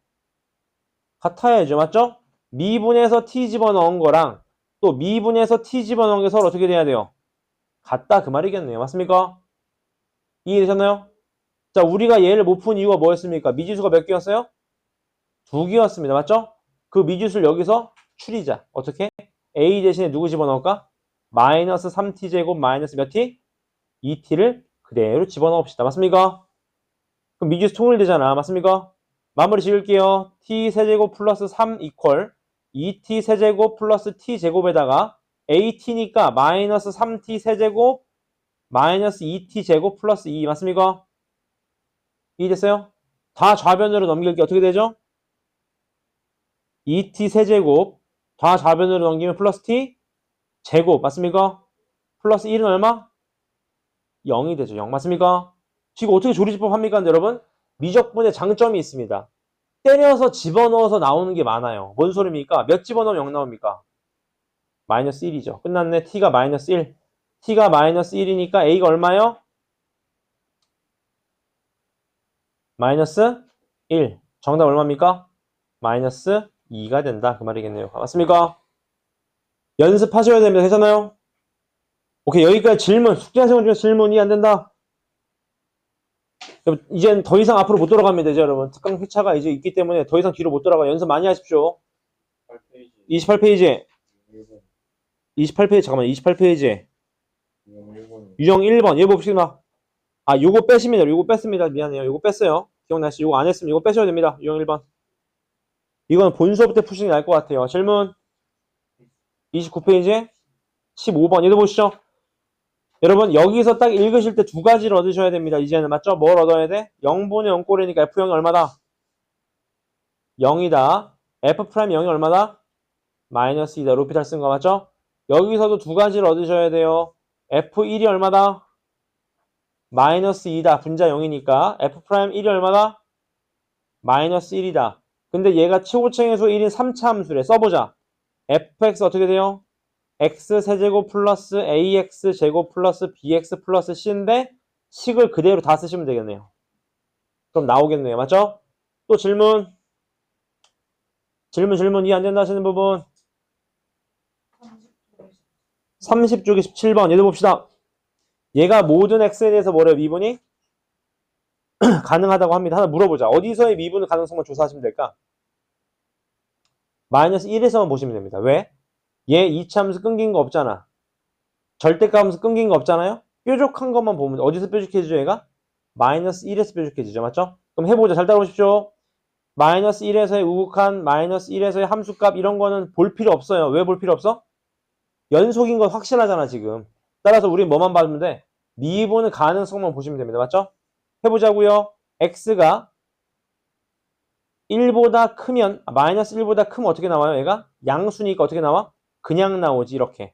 같아야죠. 맞죠? 미분에서 t 집어넣은 거랑 또 미분에서 t 집어넣은 게 서로 어떻게 돼야 돼요? 같다 그 말이겠네요. 맞습니까? 이해되셨나요? 자, 우리가 얘를 못 푼 이유가 뭐였습니까? 미지수가 몇 개였어요? 2개였습니다. 맞죠? 그 미지수를 여기서 추리자. 어떻게? a 대신에 누구 집어넣을까? 마이너스 3t제곱 마이너스 몇 t? 2t를 그대로 집어넣읍시다. 맞습니까? 그럼 미지수 통일되잖아. 맞습니까? 마무리 지을게요. t 세제곱 플러스 3 이퀄 2t 세제곱 플러스 t제곱에다가 at니까 마이너스 3t 세제곱 마이너스 2t 제곱 플러스 2 맞습니까? 이해됐어요? 다 좌변으로 넘길 게 어떻게 되죠? 2t 세제곱 다 좌변으로 넘기면 플러스 t 제곱 맞습니까? 플러스 1은 얼마? 0이 되죠. 0 맞습니까? 지금 어떻게 조리집법 합니까? 여러분? 미적분의 장점이 있습니다. 때려서 집어넣어서 나오는 게 많아요. 뭔 소리입니까? 몇 집어넣으면 0 나옵니까? 마이너스 1이죠. 끝났네. t가 마이너스 1. t가 마이너스 1이니까 a가 얼마요? 마이너스 1. 정답 얼마입니까? 마이너스 2가 된다. 그 말이겠네요. 맞습니까? 연습하셔야 됩니다. 되잖아요? 오케이. 여기까지 질문. 숙제하시는 중에 질문이 안 된다. 이젠 더 이상 앞으로 못 돌아갑니다. 이제 여러분. 특강 회차가 이제 있기 때문에 더 이상 뒤로 못 돌아가. 연습 많이 하십시오. 8페이지 28페이지. 1번 28페이지. 잠깐만. 28페이지. 유형 1번 유형 1번. 얘 봅시다. 아, 요거 빼십니다. 요거 뺐습니다. 미안해요. 요거 뺐어요. 기억나시죠? 요거 안 했으면 요거 빼셔야 됩니다. 유형 1번. 이건 본 수업 때 푸시는 게 나을 것 같아요. 질문 29페이지 15번 얘도 보시죠. 여러분 여기서 딱 읽으실 때 두 가지를 얻으셔야 됩니다. 이제는 맞죠? 뭘 얻어야 돼? 0분의 0꼴이니까 F형이 얼마다? 0이다. F'I 얼마다? 마이너스 2다. 로피탈 쓴 거 맞죠? 여기서도 두 가지를 얻으셔야 돼요. F1이 얼마다? 마이너스 2다. 분자 0이니까 F'I 얼마다? 마이너스 1이다. 근데 얘가 최고층에서 1인 3차 함수래. 써보자. fx 어떻게 돼요? x 세제곱 플러스 ax 제곱 플러스 bx 플러스 c인데 식을 그대로 다 쓰시면 되겠네요. 그럼 나오겠네요. 맞죠? 또 질문. 질문 이해 안 된다 하시는 부분. 30쪽에 17번 얘도 봅시다. 얘가 모든 x에 대해서 뭐래요? 미분이? 가능하다고 합니다. 하나 물어보자. 어디서의 미분 가능성만 조사하시면 될까? 마이너스 1에서만 보시면 됩니다. 왜? 얘 이차함수 끊긴 거 없잖아. 절대값함수 끊긴 거 없잖아요? 뾰족한 것만 보면 어디서 뾰족해지죠 얘가? 마이너스 1에서 뾰족해지죠. 맞죠? 그럼 해보자. 잘 따라오십시오. 마이너스 1에서의 우극한 마이너스 1에서의 함수값 이런 거는 볼 필요 없어요. 왜 볼 필요 없어? 연속인 건 확실하잖아 지금. 따라서 우린 뭐만 봐주면 돼? 미분의 가능성만 보시면 됩니다. 맞죠? 해보자고요. x가 1보다 크면 마이너스 1보다 크면 어떻게 나와요? 얘가 양수니까 어떻게 나와? 그냥 나오지 이렇게.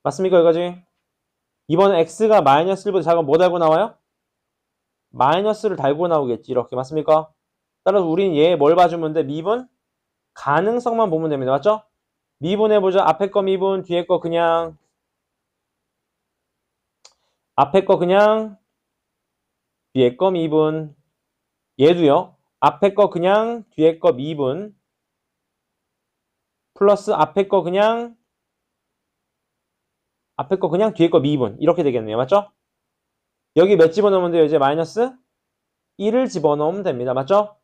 맞습니까? 여기까지? 이번에 x가 마이너스 1보다 작으면 뭐 달고 나와요? 마이너스를 달고 나오겠지 이렇게. 맞습니까? 따라서 우린 얘 뭘 봐주면 돼? 미분? 가능성만 보면 됩니다. 맞죠? 미분해보자. 앞에 거 미분, 뒤에 거 그냥 앞에 거 그냥 뒤에 거 미분. 얘도요. 앞에 거 그냥 뒤에 거 미분 플러스 앞에 거 그냥 뒤에 거 미분 이렇게 되겠네요. 맞죠? 여기 몇 집어넣으면 돼요? 이제 마이너스 1을 집어넣으면 됩니다. 맞죠?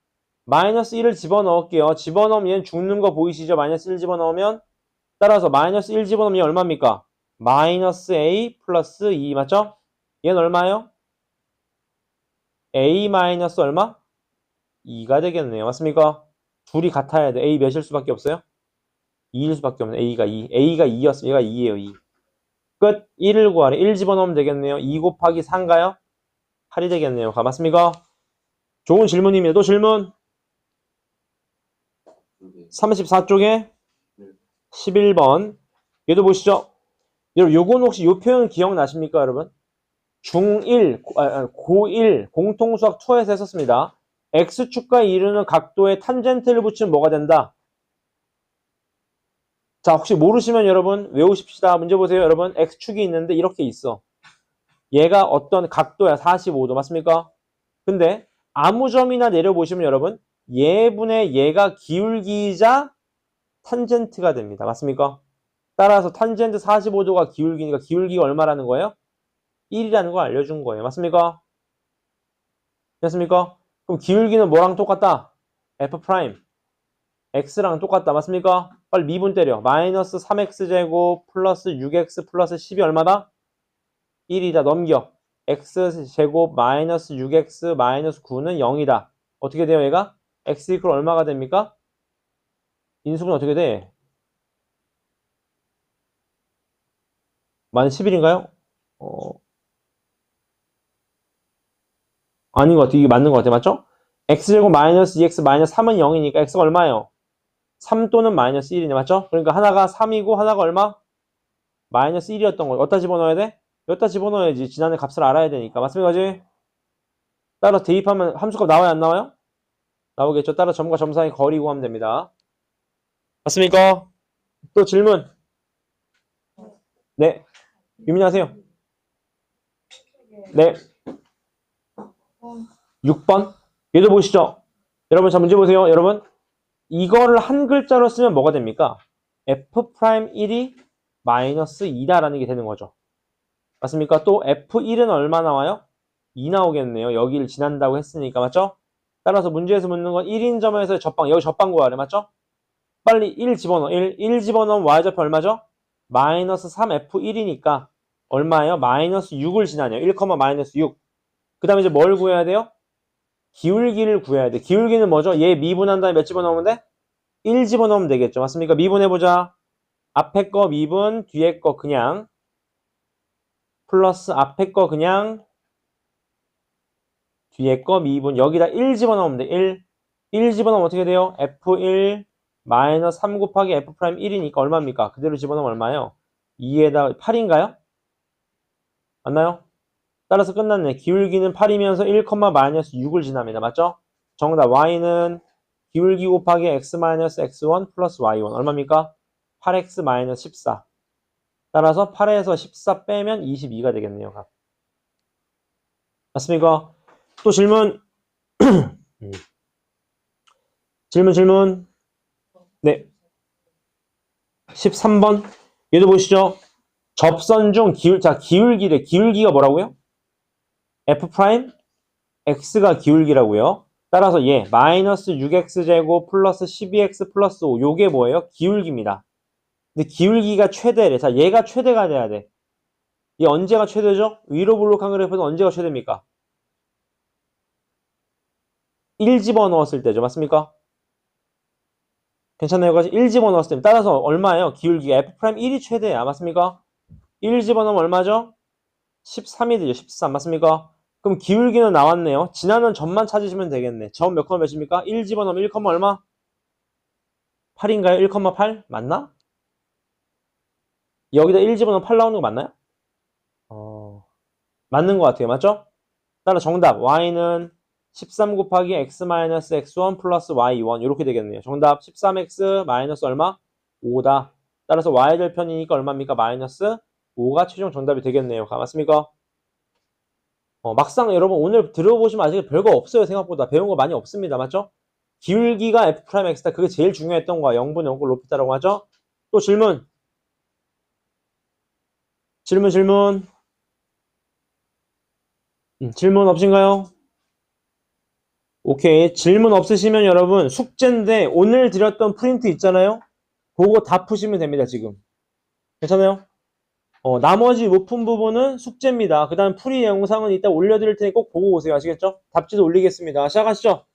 마이너스 1을 집어넣을게요. 집어넣으면 얘는 죽는 거 보이시죠? 마이너스 1 집어넣으면 따라서 마이너스 1 집어넣으면 얘 얼마입니까? 마이너스 A 플러스 2 맞죠? 얘는 얼마예요? A 마이너스 얼마? 2가 되겠네요. 맞습니까? 둘이 같아야 돼. A 몇일 수밖에 없어요? 2일 수밖에 없네. A가 2. A가 2였어. 얘가 2예요. 2. 끝. 1을 구하래. 1 집어넣으면 되겠네요. 2 곱하기 4인가요? 8이 되겠네요. 맞습니까? 좋은 질문입니다. 또 질문. 34쪽에 11번. 얘도 보시죠. 여러분, 요건 혹시 요 표현 기억나십니까, 여러분? 중1, 고1 공통수학 2에서 했었습니다. x축과 이루는 각도에 탄젠트를 붙이면 뭐가 된다? 자, 혹시 모르시면 여러분 외우십시다. 문제 보세요. 여러분, x축이 있는데 이렇게 있어. 얘가 어떤 각도야? 45도. 맞습니까? 근데 아무 점이나 내려보시면 여러분, 얘분의 얘가 기울기이자 탄젠트가 됩니다. 맞습니까? 따라서 탄젠트 45도가 기울기니까 기울기가 얼마라는 거예요? 1이라는 걸 알려준 거예요. 맞습니까? 됐습니까? 그럼 기울기는 뭐랑 똑같다? f 프라임 x랑 똑같다. 맞습니까? 빨리 미분 때려. 마이너스 3x제곱 플러스 6x 플러스 10이 얼마다? 1이다. 넘겨. x제곱 마이너스 6x 마이너스 9는 0이다. 어떻게 돼요 얘가? x 이퀄 얼마가 됩니까? 인수분 어떻게 돼? 만 11인가요? 아닌 것 같아. 이게 맞는 것 같아. 맞죠? x제곱 마이너스 2x 마이너스 3은 0이니까 x가 얼마예요? 3 또는 마이너스 1이네. 맞죠? 그러니까 하나가 3이고 하나가 얼마? 마이너스 1이었던 거예요. 어디다 집어넣어야 돼? 여기다 집어넣어야지. 지난해 값을 알아야 되니까. 맞습니까? 그지? 따라 대입하면 함수값 나와요? 안 나와요? 나오겠죠. 따라 점과 점 사이 거리 구하면 됩니다. 맞습니까? 또 질문. 네. 유민하세요. 네. 6번. 얘도 보시죠. 여러분, 자, 문제 보세요. 여러분. 이거를 한 글자로 쓰면 뭐가 됩니까? F'1이 마이너스 2다라는 게 되는 거죠. 맞습니까? 또 F1은 얼마 나와요? 2 나오겠네요. 여기를 지난다고 했으니까. 맞죠? 따라서 문제에서 묻는 건 1인 점에서의 접방. 여기 접방 구하래. 맞죠? 빨리 1 집어넣어. 1 집어넣으면 y좌표 얼마죠? 마이너스 3F1이니까 얼마예요? 마이너스 6을 지나네요. 1, 마이너스 6. 그 다음에 이제 뭘 구해야 돼요? 기울기를 구해야 돼. 기울기는 뭐죠? 얘 미분한 다음에 몇 집어넣으면 돼? 1 집어넣으면 되겠죠. 맞습니까? 미분해보자. 앞에 거 미분, 뒤에 거 그냥 플러스 앞에 거 그냥 뒤에 거 미분. 여기다 1 집어넣으면 돼. 1 집어넣으면 어떻게 돼요? F1 마이너스 3 곱하기 F'1이니까 얼마입니까? 그대로 집어넣으면 얼마예요? 2에다 8인가요? 맞나요? 따라서 끝났네. 기울기는 8이면서 1, 마이너스 6을 지납니다. 맞죠? 정답 y는 기울기 곱하기 x 마이너스 x1 플러스 y1 얼마입니까? 8x 마이너스 14. 따라서 8에서 14 빼면 22가 되겠네요. 맞습니까? 또 질문. 질문. 네. 13번. 얘도 보시죠. 접선 중 기울기래. 기울기가 뭐라고요? f 프라임 x가 기울기라고요. 따라서 얘 마이너스 6x제곱 플러스 12x 플러스 5 요게 뭐예요? 기울기입니다. 근데 기울기가 최대래. 자, 얘가 최대가 돼야 돼. 얘 언제가 최대죠? 위로 볼록한 그래프는 언제가 최대입니까? 1 집어넣었을 때죠. 맞습니까? 괜찮나요? 1 집어넣었을 때. 따라서 얼마예요? 기울기가 f'1이 최대야. 맞습니까? 1 집어넣으면 얼마죠? 13이 되죠. 13. 맞습니까? 그럼 기울기는 나왔네요. 지나는 점만 찾으시면 되겠네. 점 몇 몇입니까? 1 집어넣으면 1, 얼마? 8인가요? 1,8? 맞나? 여기다 1 집어넣으면 8 나오는 거 맞나요? 맞는 것 같아요. 맞죠? 따라 정답 y는 13 곱하기 x-x1 플러스 y1 이렇게 되겠네요. 정답 13x 마이너스 얼마? 5다. 따라서 y절편이니까 얼마입니까? 마이너스 5가 최종 정답이 되겠네요. 맞습니까? 막상 여러분 오늘 들어보시면 아직 별거 없어요. 생각보다 배운 거 많이 없습니다. 맞죠? 기울기가 F'X다. 그게 제일 중요했던 거야. 0분의 0꼴 높이다라고 하죠. 또 질문. 질문. 질문 없으신가요? 오케이. 질문 없으시면 여러분 숙제인데 오늘 드렸던 프린트 있잖아요. 그거 다 푸시면 됩니다. 지금. 괜찮아요? 나머지 못 푼 부분은 숙제입니다. 그 다음 풀이 영상은 이따 올려드릴 테니 꼭 보고 오세요. 아시겠죠? 답지도 올리겠습니다. 시작하시죠.